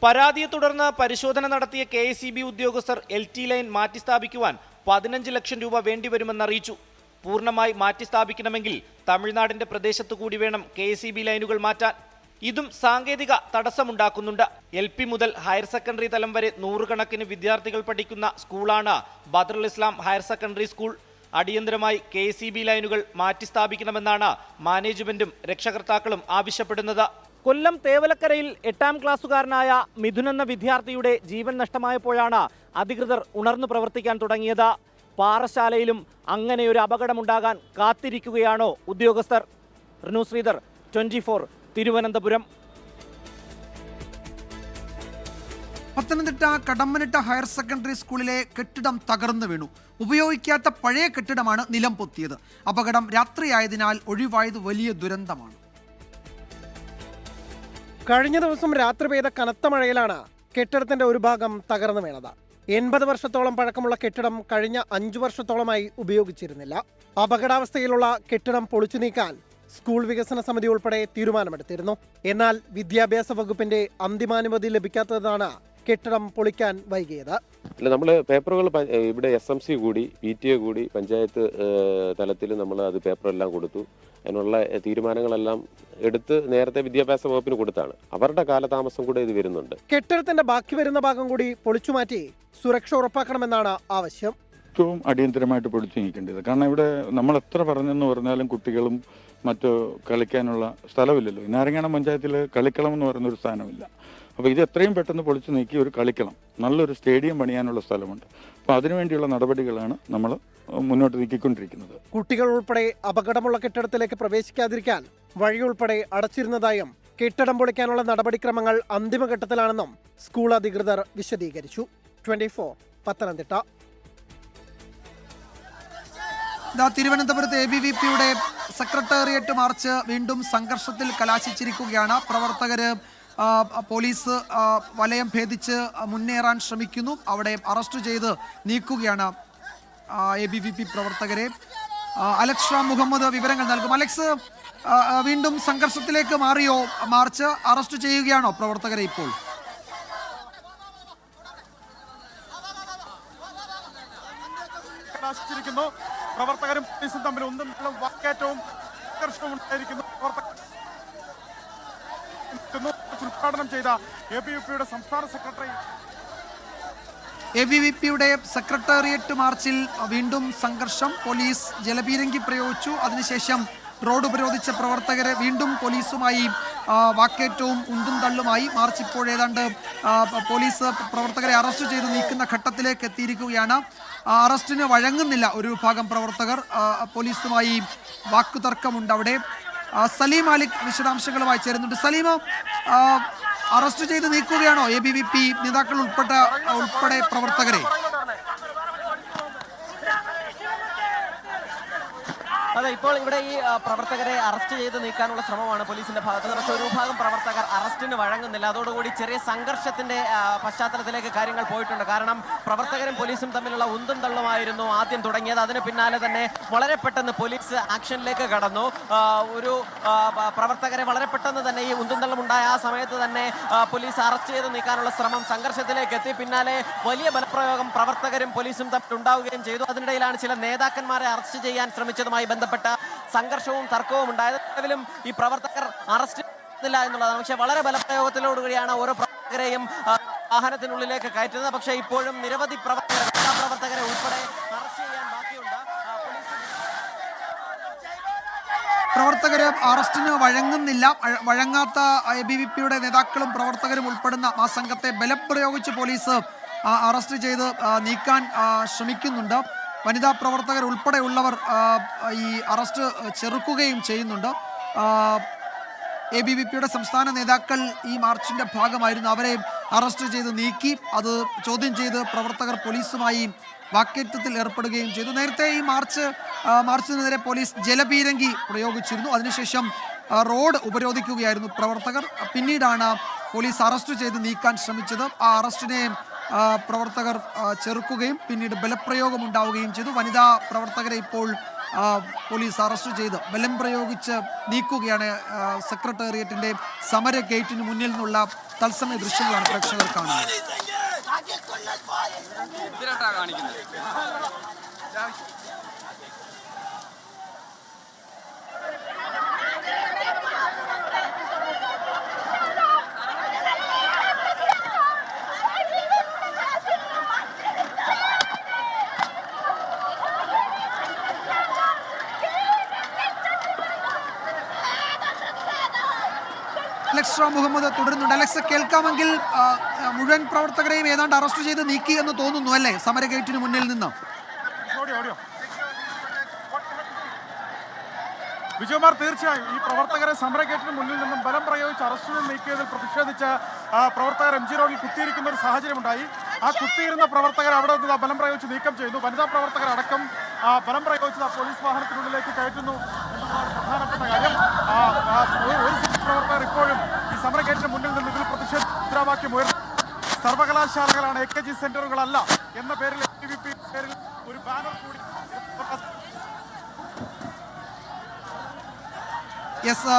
പരാതിയെ തുടർന്ന് പരിശോധന നടത്തിയ KSEB ഉദ്യോഗസ്ഥർ LT ലൈൻ മാറ്റിസ്ഥാപിക്കുവാൻ 15 ലക്ഷം രൂപ വേണ്ടിവരുമെന്നറിയിച്ചു. പൂർണ്ണമായി മാറ്റിസ്ഥാപിക്കണമെങ്കിൽ തമിഴ്നാടിന്റെ പ്രദേശത്തു കൂടി വേണം KSEB ലൈനുകൾ മാറ്റാൻ. ഇതും സാങ്കേതിക തടസ്സമുണ്ടാക്കുന്നുണ്ട്. LP മുതൽ ഹയർ സെക്കൻഡറി തലം വരെ 100 കണക്കിന് വിദ്യാർത്ഥികൾ പഠിക്കുന്ന സ്കൂളാണ് ബദറുൽ ഇസ്ലാം ഹയർ സെക്കൻഡറി സ്കൂൾ. അടിയന്തരമായി KSEB ലൈനുകൾ മാറ്റിസ്ഥാപിക്കണമെന്നാണ് മാനേജ്മെന്റും രക്ഷകർത്താക്കളും ആവശ്യപ്പെടുന്നത്. കൊല്ലം തേവലക്കരയിൽ 8ാം ക്ലാസ്സുകാരനായ മിഥുൻ എന്ന വിദ്യാർത്ഥിയുടെ ജീവൻ നഷ്ടമായപ്പോഴാണ് അധികൃതർ ഉണർന്നു പ്രവർത്തിക്കാൻ തുടങ്ങിയത്. പാറശാലയിലും അങ്ങനെയൊരു അപകടമുണ്ടാകാൻ കാത്തിരിക്കുകയാണോ ഉദ്യോഗസ്ഥർ? റിനു ശ്രീധർ, 24 തിരുവനന്തപുരം. പത്തനംതിട്ട കടമ്മനിട്ട ഹയർ സെക്കൻഡറി സ്കൂളിലെ കെട്ടിടം തകർന്നു വീണു. ഉപയോഗിക്കാത്ത പഴയ കെട്ടിടമാണ് നിലം പൊത്തിയത്. അപകടം രാത്രിയായതിനാൽ ഒഴിവായത് വലിയ ദുരന്തമാണ്. കഴിഞ്ഞ ദിവസം രാത്രി പെയ്ത കനത്ത മഴയിലാണ് കെട്ടിടത്തിന്റെ ഒരു ഭാഗം തകർന്നു വീണത്. 80 വർഷത്തോളം പഴക്കമുള്ള കെട്ടിടം കഴിഞ്ഞ 5 വർഷത്തോളമായി ഉപയോഗിച്ചിരുന്നില്ല. അപകടാവസ്ഥയിലുള്ള കെട്ടിടം പൊളിച്ചു നീക്കാൻ സ്കൂൾ വികസന സമിതി ഉൾപ്പെടെ തീരുമാനമെടുത്തിരുന്നു. എന്നാൽ വിദ്യാഭ്യാസ വകുപ്പിന്റെ അന്തിമാനുമതി ലഭിക്കാത്തതാണ് കെട്ടിടം പൊളിക്കാൻ വൈകിയത്. അല്ല, നമ്മൾ പേപ്പറുകൾ ഇവിടെ SMC കൂടി PTA കൂടി പഞ്ചായത്ത് തലത്തിൽ നമ്മൾ അത് പേപ്പറെല്ലാം കൊടുത്തു. അതിനുള്ള തീരുമാനങ്ങളെല്ലാം എടുത്ത് നേരത്തെ വിദ്യാഭ്യാസ വകുപ്പിന് കൊടുത്താണ്. അവരുടെ കാലതാമസം കൂടെ ഇത് വരുന്നുണ്ട്. കെട്ടിടത്തിന്റെ ബാക്കി വരുന്ന ഭാഗം കൂടി പൊളിച്ചുമാറ്റി സുരക്ഷ ഉറപ്പാക്കണമെന്നാണ് ആവശ്യം. ഏറ്റവും അടിയന്തരമായിട്ട് പൊളിച്ചു നീക്കേണ്ടത്. കാരണം ഇവിടെ നമ്മൾ എത്ര പറഞ്ഞെന്ന് പറഞ്ഞാലും കുട്ടികളും മറ്റു കളിക്കാനുള്ള സ്ഥലമില്ലല്ലോ. നാരങ്ങാണം പഞ്ചായത്തിൽ കളിക്കളം എന്ന് പറയുന്നൊരു സ്ഥാനമില്ല. അപ്പോൾ ഇത് എത്രയും പെട്ടെന്ന് പൊളിച്ചു നീക്കി ഒരു കളിക്കളം, നല്ലൊരു സ്റ്റേഡിയം പണിയാനുള്ള സ്ഥലമുണ്ട്. അപ്പോൾ അതിനുവേണ്ടിയുള്ള നടപടികളാണ് നമ്മൾ മുന്നോട്ട് നീക്കിക്കൊണ്ടിരിക്കുന്നത്. കുട്ടികൾ ഉൾപ്പെടെ അപകടമുള്ള കെട്ടിടത്തിലേക്ക് പ്രവേശിക്കാതിരിക്കാൻ വഴിയുൾപ്പെടെ അടച്ചിരുന്നതായും കെട്ടിടം പൊളിക്കാനുള്ള നടപടിക്രമങ്ങൾ അന്തിമഘട്ടത്തിലാണെന്നും സ്കൂൾ അധികൃതർ വിശദീകരിച്ചു. 24 പത്തനംതിട്ട. തിരുവനന്തപുരത്ത് ABVPയുടെ സെക്രട്ടേറിയറ്റ് മാർച്ച് വീണ്ടും സംഘർഷത്തിൽ കലാശിച്ചിരിക്കുകയാണ്. പ്രവർത്തകര് പോലീസ് വലയം ഭേദിച്ച് മുന്നേറാൻ ശ്രമിക്കുന്നു. അവിടെ അറസ്റ്റ് ചെയ്ത് നീക്കുകയാണ് ABVP പ്രവർത്തകരെ. അലക്സ് റാം മുഹമ്മദ് വിവരങ്ങൾ നൽകും. അലക്സ്, വീണ്ടും സംഘർഷത്തിലേക്ക് മാറിയോ മാർച്ച്? അറസ്റ്റ് ചെയ്യുകയാണോ പ്രവർത്തകരെ ഇപ്പോൾ? പ്രവർത്തകരും പോലീസും തമ്മിൽ ഒന്നും വാക്കേറ്റവും സംഘർഷവും ഉണ്ടായിരിക്കുന്നു. ഉദ്ഘാടനം ചെയ്ത ABVPയുടെ സംസ്ഥാന സെക്രട്ടറി ABVPയുടെ സെക്രട്ടേറിയറ്റ് മാർച്ചിൽ വീണ്ടും സംഘർഷം. പോലീസ് ജലപീരങ്കി പ്രയോഗിച്ചു. അതിനുശേഷം റോഡ് ഉപരോധിച്ച പ്രവർത്തകരെ വീണ്ടും പോലീസുമായി വാക്കേറ്റവും ഉന്തും തള്ളുമായി. മാർച്ച് ഇപ്പോൾ ഏതാണ്ട് പോലീസ് പ്രവർത്തകരെ അറസ്റ്റ് ചെയ്ത് നീക്കുന്ന ഘട്ടത്തിലേക്ക് എത്തിയിരിക്കുകയാണ്. അറസ്റ്റിന് വഴങ്ങുന്നില്ല ഒരു വിഭാഗം പ്രവർത്തകർ. പോലീസുമായി വാക്കുതർക്കമുണ്ട് അവിടെ. സലീം മാലിക് വിശദാംശങ്ങളുമായി ചേരുന്നുണ്ട്. സലീം, അറസ്റ്റ് ചെയ്ത് നീക്കുകയാണോ ABVP നേതാക്കൾ ഉൾപ്പെടെ പ്രവർത്തകരെ? അതെ, ഇപ്പോൾ ഇവിടെ ഈ പ്രവർത്തകരെ അറസ്റ്റ് ചെയ്ത് നീക്കാനുള്ള ശ്രമമാണ് പോലീസിന്റെ ഭാഗത്ത് നിന്ന്. പക്ഷേ ഒരു വിഭാഗം പ്രവർത്തകർ അറസ്റ്റിന് വഴങ്ങുന്നില്ല. അതോടുകൂടി ചെറിയ സംഘർഷത്തിന്റെ പശ്ചാത്തലത്തിലേക്ക് കാര്യങ്ങൾ പോയിട്ടുണ്ട്. കാരണം പ്രവർത്തകരും പോലീസും തമ്മിലുള്ള ഉന്തും തള്ളുമായിരുന്നു ആദ്യം തുടങ്ങിയത്. അതിന് പിന്നാലെ തന്നെ വളരെ പെട്ടെന്ന് പോലീസ് ആക്ഷനിലേക്ക് കടന്നു. ഒരു പ്രവർത്തകരെ വളരെ പെട്ടെന്ന് തന്നെ ഈ ഉന്തും തള്ളും ഉണ്ടായ ആ സമയത്ത് തന്നെ പോലീസ് അറസ്റ്റ് ചെയ്ത് നീക്കാനുള്ള ശ്രമം സംഘർഷത്തിലേക്ക് എത്തി. പിന്നാലെ വലിയ ബലപ്രയോഗം പ്രവർത്തകരും പോലീസും തമ്മിൽ ഉണ്ടാവുകയും ചെയ്തു. അതിനിടയിലാണ് ചില നേതാക്കന്മാരെ അറസ്റ്റ് ചെയ്യാൻ ശ്രമിച്ചതുമായി ബന്ധപ്പെട്ട സംഘർഷവും തർക്കവും ഉണ്ടായത്. നിലവിലും ഈ പ്രവർത്തകർ അറസ്റ്റ് ഇല്ല എന്നുള്ളതാണ്. പക്ഷേ വളരെ ബലപ്രയോഗത്തിലോടുകൂടിയാണ് ഓരോ പ്രവർത്തകരെയും വാഹനത്തിനുള്ളിലേക്ക് കയറ്റുന്നത്. പക്ഷേ ഇപ്പോഴും നിരവധി പ്രവർത്തകരെ ഉൾപ്പെടെ അറസ്റ്റ് ചെയ്യാൻ ബാക്കിയുണ്ട്. പ്രവർത്തകര് അറസ്റ്റിന് വഴങ്ങുന്നില്ല. വഴങ്ങാത്ത ABVPയുടെ നേതാക്കളും പ്രവർത്തകരും ഉൾപ്പെടുന്ന ആ സംഘത്തെ ബലപ്രയോഗിച്ച് പോലീസ് അറസ്റ്റ് ചെയ്ത് നീക്കാൻ ശ്രമിക്കുന്നുണ്ട്. വനിതാ പ്രവർത്തകർ ഉൾപ്പെടെയുള്ളവർ ഈ അറസ്റ്റ് ചെറുക്കുകയും ചെയ്യുന്നുണ്ട്. ABVPയുടെ സംസ്ഥാന നേതാക്കൾ ഈ മാർച്ചിന്റെ ഭാഗമായിരുന്നു. അവരെ അറസ്റ്റ് ചെയ്ത് നീക്കി. അത് ചോദ്യം ചെയ്ത് പ്രവർത്തകർ പോലീസുമായി വാക്കേറ്റത്തിൽ ഏർപ്പെടുകയും ചെയ്തു. നേരത്തെ ഈ മാർച്ചിനെതിരെ പോലീസ് ജലപീരങ്കി പ്രയോഗിച്ചിരുന്നു. അതിനുശേഷം റോഡ് ഉപരോധിക്കുകയായിരുന്നു പ്രവർത്തകർ. പിന്നീടാണ് പോലീസ് അറസ്റ്റ് ചെയ്ത് നീക്കാൻ ശ്രമിച്ചത്. ആ അറസ്റ്റിനെ പ്രവർത്തകർ ചെറുക്കുകയും പിന്നീട് ബലപ്രയോഗം ഉണ്ടാവുകയും ചെയ്തു. വനിതാ പ്രവർത്തകരെ ഇപ്പോൾ പോലീസ് അറസ്റ്റ് ചെയ്ത് ബലം പ്രയോഗിച്ച് നീക്കുകയാണ്. സെക്രട്ടേറിയറ്റിന്റെ സമര ഗേറ്റിന് മുന്നിൽ നിന്നുള്ള തത്സമയ ദൃശ്യങ്ങളാണ് പ്രേക്ഷകർ കാണുന്നത്. അലക്സ് റാം മുഹമ്മദ് തുടരുന്നുണ്ട്. അലക്സ്, കേൾക്കാമെങ്കിൽ മുഴുവൻ പ്രവർത്തകരെയും ഏതാണ്ട് അറസ്റ്റ് ചെയ്ത് നീക്കി എന്ന് തോന്നുന്നു അല്ലേ സമര ഗേറ്റിന് മുന്നിൽ നിന്ന്? വിജയകുമാർ, തീർച്ചയായും ഈ പ്രവർത്തകരെ സമര ഗേറ്റിന് മുന്നിൽ നിന്നും ബലം പ്രയോഗിച്ച് അറസ്റ്റിൽ നീക്കിയതിൽ പ്രതിഷേധിച്ച് പ്രവർത്തകർ MG റോഡിൽ കുത്തിയിരിക്കുന്ന ഒരു സാഹചര്യമുണ്ടായി. ആ കുത്തിയിരുന്ന പ്രവർത്തകർ അവിടെ നിന്ന് ബലം പ്രയോഗിച്ച് നീക്കം ചെയ്തു. വനിതാ പ്രവർത്തകർ അടക്കം ബലം പ്രയോഗിച്ച് പോലീസ് വാഹനത്തിനുള്ളിലേക്ക് കയറ്റുന്നു എന്നതാണ് പ്രധാനപ്പെട്ട കാര്യം. ഒരു പ്രവർത്തകർ ഇപ്പോഴും ഈ സമര ഗേറ്റിന് മുന്നിൽ നിന്ന് ഇതിൽ പ്രതിഷേധവാക്യം ഉയർത്തുന്നു. സർവകലാശാലകളാണ് AKG സെന്ററുകളല്ല എന്ന പേരിൽ ABVP പേരിൽ ഒരു ബാനർ കൂടി യെസ്,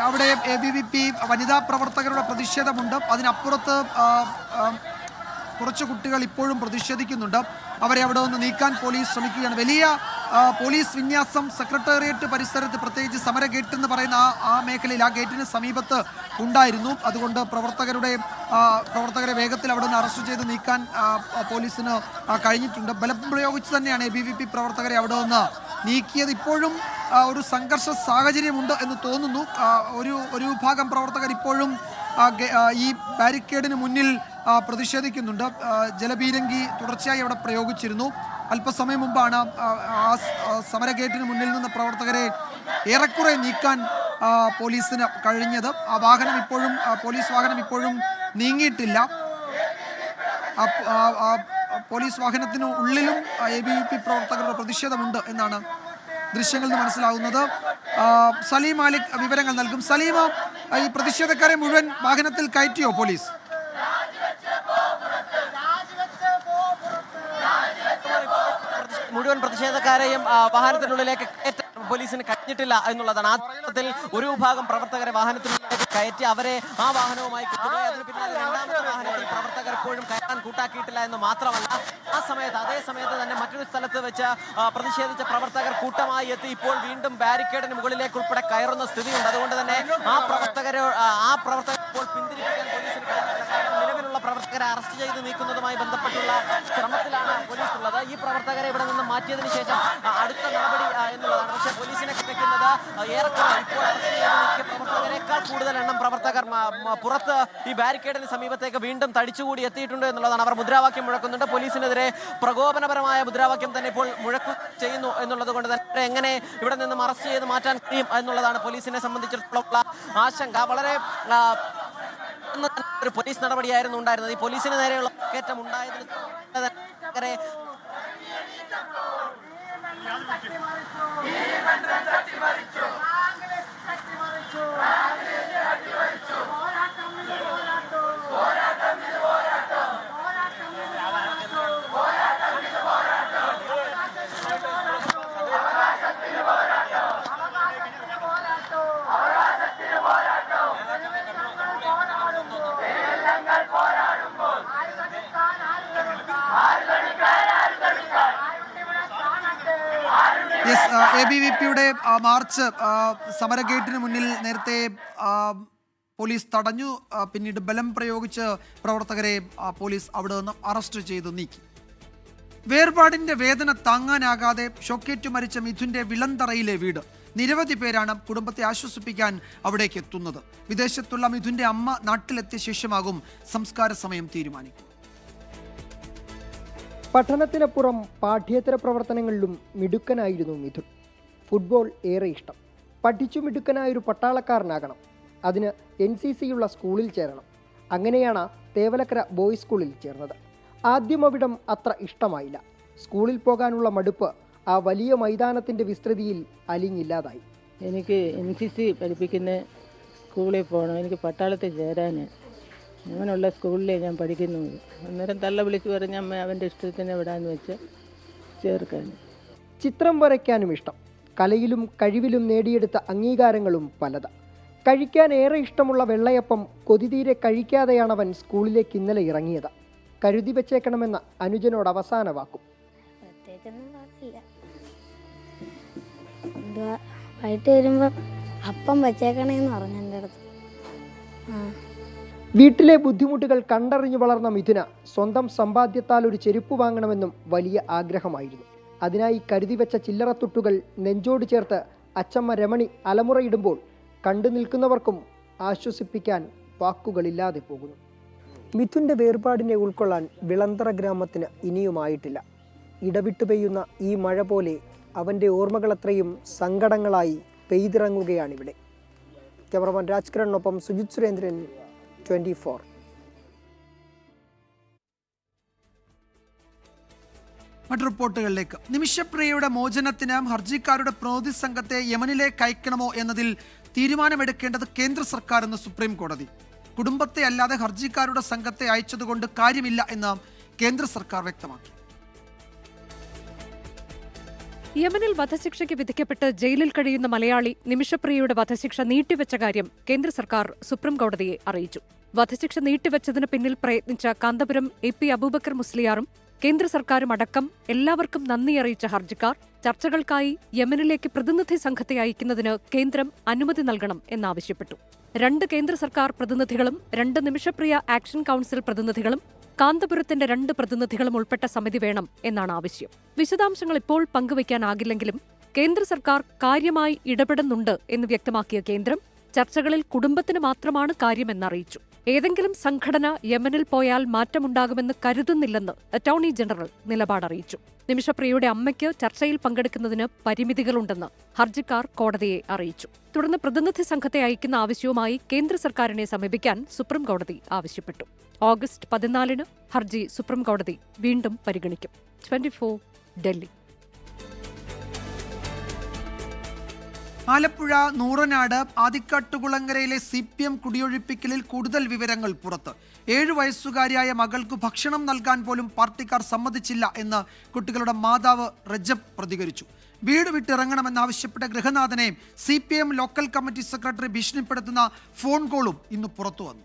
അവിടെ ABVP വനിതാ പ്രവർത്തകരുടെ പ്രതിഷേധമുണ്ട്. അതിനപ്പുറത്ത് കുറച്ച് കുട്ടികൾ ഇപ്പോഴും പ്രതിഷേധിക്കുന്നുണ്ട്. അവരെ അവിടെ നിന്ന് നീക്കാൻ പോലീസ് ശ്രമിക്കുകയാണ്. വലിയ പോലീസ് വിന്യാസം സെക്രട്ടേറിയറ്റ് പരിസരത്ത്, പ്രത്യേകിച്ച് സമര ഗേറ്റ് എന്ന് പറയുന്ന ആ മേഖലയിൽ, ആ ഗേറ്റിന് സമീപത്ത് ഉണ്ടായിരുന്നു. അതുകൊണ്ട് പ്രവർത്തകരെ വേഗത്തിൽ അവിടെ നിന്ന് അറസ്റ്റ് ചെയ്ത് നീക്കാൻ പോലീസിന് കഴിഞ്ഞിട്ടുണ്ട്. ബലം പ്രയോഗിച്ച് തന്നെയാണ് ABVP പ്രവർത്തകരെ അവിടെ നിന്ന് നീക്കിയത്. ഇപ്പോഴും ഒരു സംഘർഷ സാഹചര്യമുണ്ട് എന്ന് തോന്നുന്നു. ഒരു വിഭാഗം പ്രവർത്തകർ ഇപ്പോഴും ഈ ബാരിക്കേഡിന് മുന്നിൽ പ്രതിഷേധിക്കുന്നുണ്ട്. ജലപീരങ്കി തുടർച്ചയായി അവിടെ പ്രയോഗിച്ചിരുന്നു. അല്പസമയം മുമ്പാണ് സമര ഗേറ്റിന് മുന്നിൽ നിന്ന് പ്രവർത്തകരെ ഏറെക്കുറെ നീക്കാൻ പോലീസിന് കഴിഞ്ഞത്. പോലീസ് വാഹനം ഇപ്പോഴും നീങ്ങിയിട്ടില്ല. പോലീസ് വാഹനത്തിന് ഉള്ളിലും ABVP പ്രവർത്തകരുടെ പ്രതിഷേധമുണ്ട് എന്നാണ് ദൃശ്യങ്ങളിൽ നിന്ന് മനസ്സിലാകുന്നത്. സലീം മാലിക് വിവരങ്ങൾ നൽകും. സലീം, ഈ പ്രതിഷേധക്കാരെ മുഴുവൻ വാഹനത്തിൽ കയറ്റിയോ പോലീസ്? മുഴുവൻ പ്രതിഷേധക്കാരെയും വാഹനത്തിനുള്ളിലേക്ക് കയറ്റാൻ പോലീസിന് കഴിഞ്ഞിട്ടില്ല എന്നുള്ളതാണ്. ആദ്യത്തിൽ ഒരു വിഭാഗം പ്രവർത്തകരെ വാഹനത്തിനുള്ളിലേക്ക് കയറ്റി അവരെ ആ വാഹനവുമായി കൊണ്ടുപോയി. അതിന് പിന്നാലെ രണ്ടാമത്തെ വാഹനത്തിൽ പ്രവർത്തകർ എപ്പോഴും കയറാൻ കൂട്ടാക്കിയിട്ടില്ല എന്ന് മാത്രമല്ല, അതേ സമയത്ത് തന്നെ മറ്റൊരു സ്ഥലത്ത് വെച്ച് പ്രതിഷേധിച്ച പ്രവർത്തകർ കൂട്ടമായി എത്തി ഇപ്പോൾ വീണ്ടും ബാരിക്കേഡിന് മുകളിലേക്ക് ഉൾപ്പെടെ കയറുന്ന സ്ഥിതിയുണ്ട്. അതുകൊണ്ട് തന്നെ ആ പ്രവർത്തകർ ഇപ്പോൾ പിന്തിരിപ്പിക്കാൻ പോലീസിന് കഴിഞ്ഞിട്ടില്ല. കാരണം നിലവിലുള്ള പ്രവർത്തകരെ അറസ്റ്റ് ചെയ്ത് നീക്കുന്നതുമായി ബന്ധപ്പെട്ടുള്ള ശ്രമത്തിലാണ് പോലീസ് ഉള്ളത്. ഈ പ്രവർത്തകരെ ഇവിടെ നിന്ന് മാറ്റിയതിനു ശേഷം അടുത്ത നടപടി എന്നുള്ളതാണ്. പക്ഷേ പോലീസിനെ കിടക്കുന്നത് ഏറെക്കുറെ ഇപ്പോൾ അറസ്റ്റ് ചെയ്ത് നീക്കിയ പ്രവർത്തകരെക്കാൾ കൂടുതൽ എണ്ണം പ്രവർത്തകർ പുറത്ത് ഈ ബാരിക്കേഡിന് സമീപത്തേക്ക് വീണ്ടും തടിച്ചുകൂടി എത്തിയിട്ടുണ്ട് എന്നുള്ളതാണ്. അവർ മുദ്രാവാക്യം മുഴക്കുന്നുണ്ട്. പോലീസിനെതിരെ പ്രകോപനപരമായ മുദ്രാവാക്യം തന്നെ ഇപ്പോൾ ചെയ്യുന്നു എന്നുള്ളത് കൊണ്ട് തന്നെ എങ്ങനെ ഇവിടെ നിന്നും അറസ്റ്റ് ചെയ്ത് മാറ്റാൻ കഴിയും എന്നുള്ളതാണ് പോലീസിനെ സംബന്ധിച്ചിടത്തോളം ആശങ്ക. വളരെ ഒരു പോലീസ് നടപടിയായിരുന്നു ഉണ്ടായിരുന്നത്. ഈ പോലീസിന് നേരെയുള്ള കയറ്റം ഉണ്ടായതിന് ABVPയുടെ മാർച്ച് സമര ഗേറ്റിന് മുന്നിൽ നേരത്തെ പോലീസ് തടഞ്ഞു. പിന്നീട് ബലം പ്രയോഗിച്ച് പ്രവർത്തകരെ പോലീസ് അവിടെ നിന്ന് അറസ്റ്റ് ചെയ്ത് നീക്കി. വേർപാടിന്റെ വേദന താങ്ങാനാകാതെ ഷോക്കേറ്റു മരിച്ച മിഥുന്റെ വിളന്തറയിലെ വീട്. നിരവധി പേരാണ് കുടുംബത്തെ ആശ്വസിപ്പിക്കാൻ അവിടേക്ക് എത്തുന്നത്. വിദേശത്തുള്ള മിഥുന്റെ അമ്മ നാട്ടിലെത്തിയ ശേഷമാകും സംസ്കാര സമയം തീരുമാനിക്കും. പഠനത്തിനപ്പുറം പാഠ്യേതര പ്രവർത്തനങ്ങളിലും മിടുക്കനായിരുന്നു മിഥുൻ. ഫുട്ബോൾ ഏറെ ഇഷ്ടം. പഠിച്ചു മിടുക്കനായൊരു പട്ടാളക്കാരനാകണം. അതിന് NCCയുള്ള സ്കൂളിൽ ചേരണം. അങ്ങനെയാണ് തേവലക്കര ബോയ്സ് സ്കൂളിൽ ചേർന്നത്. ആദ്യം അവിടം അത്ര ഇഷ്ടമായില്ല. സ്കൂളിൽ പോകാനുള്ള മടുപ്പ് ആ വലിയ മൈതാനത്തിൻ്റെ വിസ്തൃതിയിൽ അലിഞ്ഞില്ലാതായി. എനിക്ക് NCC പഠിപ്പിക്കുന്ന സ്കൂളിൽ പോകണം, എനിക്ക് പട്ടാളത്തിൽ ചേരാൻ. അങ്ങനെയുള്ള സ്കൂളിലേ ഞാൻ പഠിക്കുന്നത്. അന്നേരം തള്ള വിളിച്ച് പറഞ്ഞ അമ്മ അവൻ്റെ ഇഷ്ടത്തിന് വിടാന്ന് വെച്ച് ചേർക്കാൻ. ചിത്രം വരയ്ക്കാനും ഇഷ്ടം. കലയിലും കഴിവിലും നേടിയെടുത്ത അംഗീകാരങ്ങളും പലത്. കഴിക്കാൻ ഏറെ ഇഷ്ടമുള്ള വെള്ളയപ്പം കൊതിതീരെ കഴിക്കാതെയാണവൻ സ്കൂളിലേക്ക് ഇന്നലെ ഇറങ്ങിയത്. കരുതി വെച്ചേക്കണമെന്ന അനുജനോട് അവസാന വാക്കും. വൈകിട്ട് വരുമ്പോൾ അപ്പം വെച്ചേക്കണേന്ന് പറഞ്ഞു എൻ്റെ അടുത്ത്. വീട്ടിലെ ബുദ്ധിമുട്ടുകൾ കണ്ടറിഞ്ഞു വളർന്ന മിഥുന സ്വന്തം സമ്പാദ്യത്താൽ ഒരു ചെരുപ്പ് വാങ്ങണമെന്നും വലിയ ആഗ്രഹമായിരുന്നു. അതിനായി കരുതി വെച്ച ചില്ലറത്തുട്ടുകൾ നെഞ്ചോട് ചേർത്ത് അച്ചമ്മ രമണി അലമുറയിടുമ്പോൾ കണ്ടു നിൽക്കുന്നവർക്കും ആശ്വസിപ്പിക്കാൻ വാക്കുകളില്ലാതെ പോകുന്നു. മിഥുൻ്റെ വേർപാടിനെ ഉൾക്കൊള്ളാൻ വിളന്തറ ഗ്രാമത്തിന് ഇനിയുമായിട്ടില്ല. ഇടവിട്ടു പെയ്യുന്ന ഈ മഴ പോലെ അവൻ്റെ ഓർമ്മകളത്രയും സങ്കടങ്ങളായി പെയ്തിറങ്ങുകയാണിവിടെ. ക്യാമറമാൻ രാജ്കിരണിനൊപ്പം സുജിത് സുരേന്ദ്രൻ, 24. മറ്റു റിപ്പോർട്ടുകളിലേക്ക്. നിമിഷപ്രിയയുടെ മോചനത്തിന് ഹർജിക്കാരുടെ പ്രതിനിധി സംഘത്തെ യമനിലേക്ക് അയക്കണമോ എന്നതിൽ തീരുമാനമെടുക്കേണ്ടത് കേന്ദ്ര സർക്കാർ എന്ന് സുപ്രീം കോടതി. കുടുംബത്തെ അല്ലാതെ ഹർജിക്കാരുടെ സംഘത്തെ അയച്ചതുകൊണ്ട് കാര്യമില്ല എന്ന് കേന്ദ്ര സർക്കാർ വ്യക്തമാക്കി. യമനിൽ വധശിക്ഷയ്ക്ക് വിധിക്കപ്പെട്ട് ജയിലിൽ കഴിയുന്ന മലയാളി നിമിഷപ്രിയയുടെ വധശിക്ഷ നീട്ടിവെച്ച കാര്യം കേന്ദ്ര സർക്കാർ സുപ്രീംകോടതിയെ അറിയിച്ചു. വധശിക്ഷ നീട്ടിവെച്ചതിന് പിന്നിൽ പ്രയത്നിച്ച കാന്തപുരം AP അബൂബക്കർ മുസ്ലിയാറും കേന്ദ്ര സർക്കാരും അടക്കം എല്ലാവർക്കും നന്ദി അറിയിച്ച ഹർജിക്കാർ ചർച്ചകൾക്കായി യമനിലേക്ക് പ്രതിനിധി സംഘത്തെ അയക്കുന്നതിന് കേന്ദ്രം അനുമതി നൽകണം എന്നാവശ്യപ്പെട്ടു. 2 കേന്ദ്ര സർക്കാർ പ്രതിനിധികളും 2 നിമിഷപ്രിയ ആക്ഷൻ കൌൺസിൽ പ്രതിനിധികളും കാന്തപുരത്തിന്റെ 2 പ്രതിനിധികളും ഉൾപ്പെട്ട സമിതി വേണം എന്നാണ് ആവശ്യം. വിശദാംശങ്ങൾ ഇപ്പോൾ പങ്കുവയ്ക്കാനാകില്ലെങ്കിലും കേന്ദ്ര സർക്കാർ കാര്യമായി ഇടപെടുന്നുണ്ട് എന്ന് വ്യക്തമാക്കിയ കേന്ദ്രം ചർച്ചകളിൽ കുടുംബത്തിന് മാത്രമാണ് കാര്യമെന്നറിയിച്ചു. ഏതെങ്കിലും സംഘടന യമനിൽ പോയാൽ മാറ്റമുണ്ടാകുമെന്ന് കരുതുന്നില്ലെന്ന് അറ്റോർണി ജനറൽ നിലപാടറിയിച്ചു. നിമിഷപ്രിയയുടെ അമ്മയ്ക്ക് ചർച്ചയിൽ പങ്കെടുക്കുന്നതിന് പരിമിതികളുണ്ടെന്ന് ഹർജിക്കാർ കോടതിയെ അറിയിച്ചു. തുടർന്ന് പ്രതിനിധി സംഘത്തെ അയക്കുന്ന ആവശ്യവുമായി കേന്ദ്ര സർക്കാരിനെ സമീപിക്കാൻ സുപ്രീംകോടതി ആവശ്യപ്പെട്ടു. ഓഗസ്റ്റ് 14-ന് ഹർജി സുപ്രീംകോടതി വീണ്ടും പരിഗണിക്കും. 24 ഡൽഹി. ആലപ്പുഴ നൂറനാട് ആദിക്കാട്ടുകുളങ്ങരയിലെ CPM കുടിയൊഴിപ്പിക്കലിൽ കൂടുതൽ വിവരങ്ങൾ പുറത്ത്. 7 വയസ്സുകാരിയായ മകൾക്ക് ഭക്ഷണം നൽകാൻ പോലും പാർട്ടിക്കാർ സമ്മതിച്ചില്ല എന്ന് കുട്ടികളുടെ മാതാവ് റജബ് പ്രതികരിച്ചു. വീട് വിട്ടിറങ്ങണമെന്നാവശ്യപ്പെട്ട ഗൃഹനാഥനെ CPM ലോക്കൽ കമ്മിറ്റി സെക്രട്ടറി ഭീഷണിപ്പെടുത്തുന്ന ഫോൺ കോളും ഇന്ന് പുറത്തു വന്നു.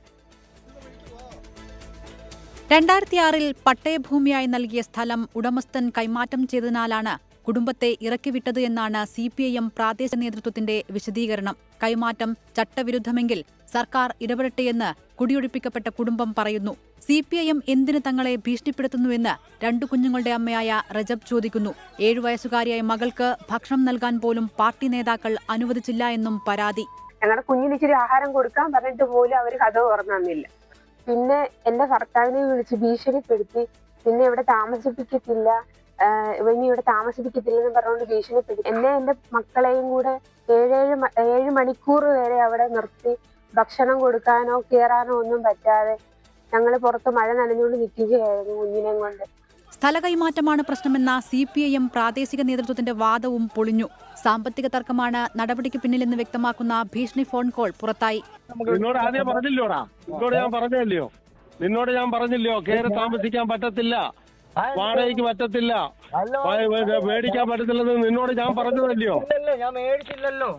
2006-ൽ പട്ടയഭൂമിയായി നൽകിയ സ്ഥലം ഉടമസ്ഥൻ കൈമാറ്റം ചെയ്തതിനാലാണ് കുടുംബത്തെ ഇറക്കിവിട്ടത് എന്നാണ് CPIM പ്രാദേശിക നേതൃത്വത്തിന്റെ വിശദീകരണം. കൈമാറ്റം ചട്ടവിരുദ്ധമെങ്കിൽ സർക്കാർ ഇടപെടട്ടെയെന്ന് കുടിയൊഴിപ്പിക്കപ്പെട്ട കുടുംബം പറയുന്നു. CPIM എന്തിന് തങ്ങളെ ഭീഷണിപ്പെടുത്തുന്നുവെന്ന് 2 കുഞ്ഞുങ്ങളുടെ അമ്മയായ റജബ് ചോദിക്കുന്നു. 7 വയസ്സുകാരിയായ മകൾക്ക് ഭക്ഷണം നൽകാൻ പോലും പാർട്ടി നേതാക്കൾ അനുവദിച്ചില്ല എന്നും പരാതി. ഞങ്ങളുടെ കുഞ്ഞിന് ഇച്ചിരി ആഹാരം കൊടുക്കാൻ പറഞ്ഞിട്ട് പോലും അവർ കഥ തുറന്നു തന്നില്ല. പിന്നെ എന്റെ ഭർത്താവിനെ വിളിച്ച് ഭീഷണിപ്പെടുത്തി, പിന്നെ ഇവിടെ താമസിപ്പിക്കത്തില്ല, ഇനി ഇവിടെ താമസിപ്പിക്കത്തില്ലെന്ന് പറഞ്ഞുകൊണ്ട് ഭീഷണിപ്പെടുത്തി. എന്നെ എന്റെ മക്കളെയും കൂടെ 7 മണിക്കൂർ വരെ അവിടെ നിർത്തി ഭക്ഷണം കൊടുക്കാനോ കയറാനോ ഒന്നും പറ്റാതെ ഞങ്ങൾ പുറത്ത് മഴ നനഞ്ഞുകൊണ്ട് നിൽക്കുകയായിരുന്നു കുഞ്ഞിനെയും കൊണ്ട്. സ്ഥല കൈമാറ്റമാണ് പ്രശ്നമെന്ന CPIM പ്രാദേശിക നേതൃത്വത്തിന്റെ വാദവും പൊളിഞ്ഞു. സാമ്പത്തിക തർക്കമാണ് നടപടിക്ക് പിന്നിലെന്ന് വ്യക്തമാക്കുന്ന ഭീഷണി ഫോൺ കോൾ പുറത്തായി. നിന്നോട് ആദ്യം പറഞ്ഞില്ലോടാ, നിന്നോട് ഞാൻ പറഞ്ഞില്ലയോ കയറി താമസിക്കാൻ പറ്റത്തില്ല, വാടകയ്ക്ക് പറ്റത്തില്ല, മേടിക്കാൻ പറ്റത്തില്ലെന്ന് നിന്നോട് ഞാൻ പറഞ്ഞതല്ലയോ? ഞാൻ മേടിച്ചില്ലല്ലോ.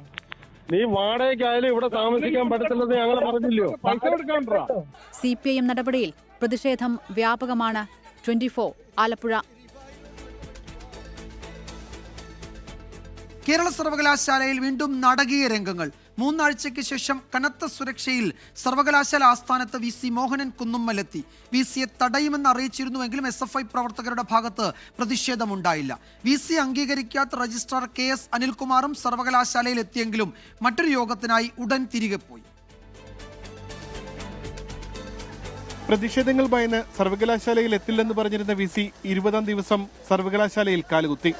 നീ വാടകയ്ക്കായാലും ഇവിടെ താമസിക്കാൻ പറ്റത്തില്ലെന്ന് ഞങ്ങൾ പറഞ്ഞില്ലയോ? പൈസ കൊടുക്കാൻ. CPIM നടപടിയിൽ പ്രതിഷേധം വ്യാപകമാണ്. 24 ആലപ്പുഴ. കേരള സർവകലാശാലയിൽ വീണ്ടും നാടകീയ രംഗങ്ങൾ. 3 ആഴ്ചയ്ക്ക് ശേഷം കനത്ത സുരക്ഷയിൽ സർവകലാശാല ആസ്ഥാനത്ത് VC മോഹനൻ കുന്നുമ്മലെത്തി. VCയെ തടയുമെന്ന് അറിയിച്ചിരുന്നുവെങ്കിലും SFI പ്രവർത്തകരുടെ ഭാഗത്ത് പ്രതിഷേധമുണ്ടായില്ല. VC അംഗീകരിക്കാത്ത രജിസ്ട്രാർ KS അനിൽകുമാറും സർവകലാശാലയിൽ എത്തിയെങ്കിലും മറ്റൊരു യോഗത്തിനായി ഉടൻ തിരികെ പോയി. പ്രതിഷേധങ്ങൾ ഭയന്ന് സർവകലാശാലയിൽ എത്തില്ലെന്ന് പറഞ്ഞിരുന്ന VC 20-ാം ദിവസം സർവകലാശാലയിൽ കാലുകുത്തി.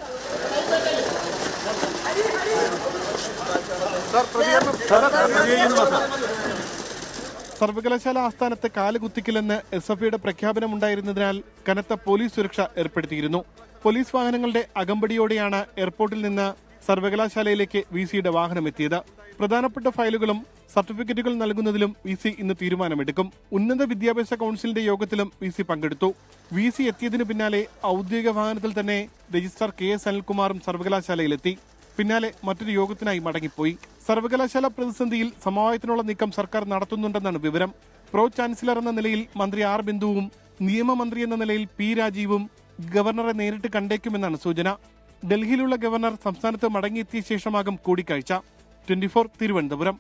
സർവകലാശാല ആസ്ഥാനത്ത് കാലുകുത്തിക്കില്ലെന്ന് SFIയുടെ പ്രഖ്യാപനമുണ്ടായിരുന്നതിനാൽ കനത്ത പോലീസ് സുരക്ഷ ഏർപ്പെടുത്തിയിരുന്നു. പോലീസ് വാഹനങ്ങളുടെ അകമ്പടിയോടെയാണ് എയർപോർട്ടിൽ നിന്ന് സർവകലാശാലയിലേക്ക് VCയുടെ വാഹനമെത്തിയത്. പ്രധാനപ്പെട്ട ഫയലുകളും സർട്ടിഫിക്കറ്റുകൾ നൽകുന്നതിലും VC ഇന്ന് തീരുമാനമെടുക്കും. ഉന്നത വിദ്യാഭ്യാസ കൗൺസിലിന്റെ യോഗത്തിലും VC പങ്കെടുത്തു. VC എത്തിയതിനു പിന്നാലെ ഔദ്യോഗിക വാഹനത്തിൽ തന്നെ രജിസ്ട്രാർ KS അനിൽകുമാറും സർവകലാശാലയിലെത്തി. പിന്നാലെ മറ്റൊരു യോഗത്തിനായി മടങ്ങിപ്പോയി. സർവകലാശാല പ്രതിസന്ധിയിൽ സമവായത്തിനുള്ള നീക്കം സർക്കാർ നടത്തുന്നുണ്ടെന്നാണ് വിവരം. പ്രോ ചാൻസലർ എന്ന നിലയിൽ മന്ത്രി R ബിന്ദുവും നിയമമന്ത്രി എന്ന നിലയിൽ P രാജീവും ഗവർണറെ നേരിട്ട് കണ്ടേക്കുമെന്നാണ് സൂചന. ഡൽഹിയിലുള്ള ഗവർണർ സംസ്ഥാനത്ത് മടങ്ങിയെത്തിയ ശേഷമാകും കൂടിക്കാഴ്ച. 24 Thiruvananthapuram.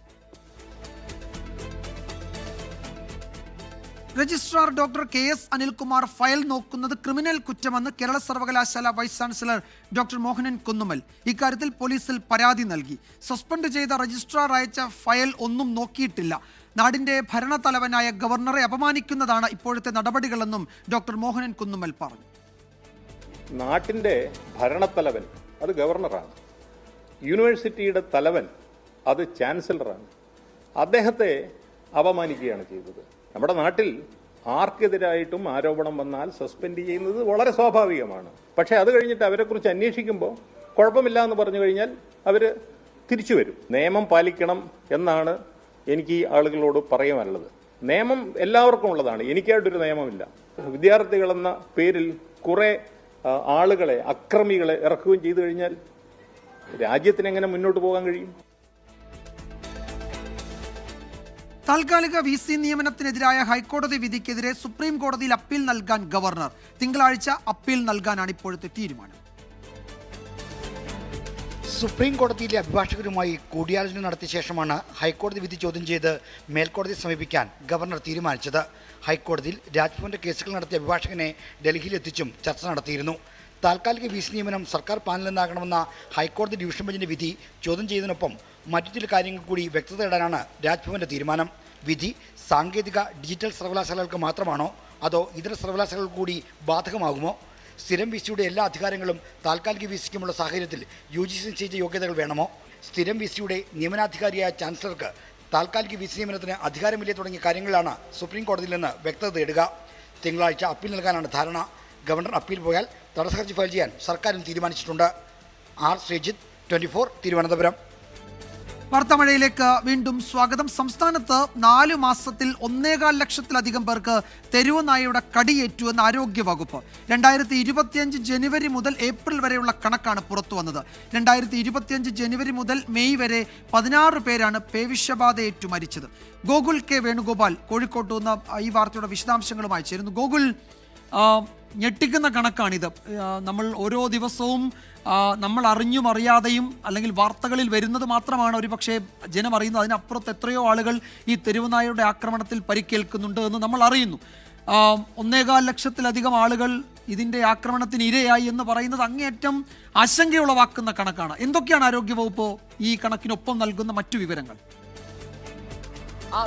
Registrar doctor KS Anilkumar file നോക്കുന്നത് ക്രിമിനൽ കുറ്റമെന്ന് കേരള സർവകലാശാല vice chancellor doctor Mohanan Kunnummal. ഇക്കാര്യത്തിൽ പോലീസിൽ പരാതി നൽകി. സസ്പെൻഡ് ചെയ്ത രജിസ്ട്രാർ അയച്ച ഫയൽ ഒന്നും നോക്കിയിട്ടില്ല. നാടിന്റെ ഭരണത്തലവനായ ഗവർണറെ അപമാനിക്കുന്നതാണ് ഇപ്പോഴത്തെ നടപടികളെന്നും ഡോക്ടർ മോഹനൻ കുന്നുമ്മൽ പറഞ്ഞു. നാട്ടിന്റെ ഭരണത്തലവൻ അത് ഗവർണറാണ്. യൂണിവേഴ്സിറ്റിയുടെ തലവൻ അത് ചാൻസലറാണ്. അദ്ദേഹത്തെ അപമാനിക്കുകയാണ് ചെയ്തത്. നമ്മുടെ നാട്ടിൽ ആർക്കെതിരായിട്ടും ആരോപണം വന്നാൽ സസ്പെൻഡ് ചെയ്യുന്നത് വളരെ സ്വാഭാവികമാണ്. പക്ഷേ അത് കഴിഞ്ഞിട്ട് അവരെക്കുറിച്ച് അന്വേഷിക്കുമ്പോൾ കുഴപ്പമില്ല എന്ന് പറഞ്ഞു കഴിഞ്ഞാൽ അവർ തിരിച്ചു വരും. നിയമം പാലിക്കണം എന്നാണ് എനിക്ക് ഈ ആളുകളോട് പറയാനുള്ളത്. നിയമം എല്ലാവർക്കും ഉള്ളതാണ്. എനിക്കായിട്ടൊരു നിയമമില്ല. വിദ്യാർത്ഥികളെന്ന പേരിൽ കുറെ ആളുകളെ, അക്രമികളെ ഇറക്കുകയും ചെയ്തു കഴിഞ്ഞാൽ രാജ്യത്തിന് എങ്ങനെ മുന്നോട്ട് പോകാൻ കഴിയും? താൽക്കാലിക VC നിയമനത്തിനെതിരായ ഹൈക്കോടതി വിധിക്കെതിരെ സുപ്രീം കോടതിയിൽ അപ്പീൽ നൽകാൻ ഗവർണർ. തിങ്കളാഴ്ച അപ്പീൽ നൽകാനാണ് ഇപ്പോഴത്തെ തീരുമാനം. സുപ്രീം കോടതിയിലെ അഭിഭാഷകരുമായി കൂടിയാലോചന നടത്തിയ ശേഷമാണ് ഹൈക്കോടതി വിധി ചോദ്യം ചെയ്ത് മേൽക്കോടതിയെ സമീപിക്കാൻ ഗവർണർ തീരുമാനിച്ചത്. ഹൈക്കോടതിയിൽ രാജ്ഭവന്റെ കേസുകൾ നടത്തിയ അഭിഭാഷകനെ ഡൽഹിയിലെത്തിച്ചും ചർച്ച നടത്തിയിരുന്നു. താൽക്കാലിക VC നിയമനം സർക്കാർ പാനലിൽ നിന്നാകണമെന്ന ഹൈക്കോടതി ഡിവിഷൻ ബെഞ്ചിന്റെ വിധി ചോദ്യം ചെയ്തതിനൊപ്പം മറ്റു ചില കാര്യങ്ങൾ കൂടി വ്യക്തത തേടാനാണ് രാജ്ഭവന്റെ തീരുമാനം. വിധി സാങ്കേതിക ഡിജിറ്റൽ സർവകലാശാലകൾക്ക് മാത്രമാണോ അതോ ഇതര സർവകലാശാലകൾ കൂടി ബാധകമാകുമോ? സ്ഥിരം VCയുടെ എല്ലാ അധികാരങ്ങളും താൽക്കാലിക VCക്കുമുള്ള സാഹചര്യത്തിൽ UGC നിശ്ചയിച്ച യോഗ്യതകൾ വേണമോ? സ്ഥിരം VCയുടെ നിയമനാധികാരിയായ ചാൻസലർക്ക് താൽക്കാലിക VC നിയമനത്തിന് അധികാരമില്ലേ തുടങ്ങിയ കാര്യങ്ങളിലാണ് സുപ്രീം കോടതിയിൽ നിന്ന് വ്യക്തത തേടുക. തിങ്കളാഴ്ച അപ്പീൽ നൽകാനാണ് ധാരണ. ഗവർണർ അപ്പീൽ പോയാൽ തടസ്സ ഹർജി ഫയൽ ചെയ്യാൻ സർക്കാരും തീരുമാനിച്ചിട്ടുണ്ട്. R. ശ്രീജിത്ത്, 24, തിരുവനന്തപുരം. വാർത്താമഴയിലേക്ക് വീണ്ടും സ്വാഗതം. സംസ്ഥാനത്ത് 4 മാസത്തിൽ 1.25 ലക്ഷത്തിലധികം പേർക്ക് തെരുവ് നായയുടെ കടിയേറ്റു എന്ന് ആരോഗ്യവകുപ്പ്. 2025 ജനുവരി മുതൽ ഏപ്രിൽ വരെയുള്ള കണക്കാണ് പുറത്തു വന്നത്. 2025 ജനുവരി മുതൽ മെയ് വരെ 16 പേരാണ് പേവിഷബാധയേറ്റു മരിച്ചത്. ഗോകുൽ K. വേണുഗോപാൽ കോഴിക്കോട്ട് നിന്ന് ഈ വാർത്തയുടെ വിശദാംശങ്ങളുമായി ചേരുന്നു. ഗോകുൽ, ഞെട്ടിക്കുന്ന കണക്കാണിത്. നമ്മൾ ഓരോ ദിവസവും നമ്മൾ അറിഞ്ഞും അറിയാതെയും അല്ലെങ്കിൽ വാർത്തകളിൽ വരുന്നത് മാത്രമാണ് ഒരുപക്ഷെ ജനം അറിയുന്നത്. അതിനപ്പുറത്ത് എത്രയോ ആളുകൾ ഈ തെരുവുനായയുടെ ആക്രമണത്തിൽ പരിക്കേൽക്കുന്നുണ്ട് എന്ന് നമ്മൾ അറിയുന്നു. 1.25 ലക്ഷത്തിലധികം ആളുകൾ ഇതിൻ്റെ ആക്രമണത്തിന് ഇരയായി എന്ന് പറയുന്നത് അങ്ങേയറ്റം ആശങ്കയുളവാക്കുന്ന കണക്കാണ്. എന്തൊക്കെയാണ് ആരോഗ്യവകുപ്പ് ഈ കണക്കിനൊപ്പം നൽകുന്ന മറ്റു വിവരങ്ങൾ?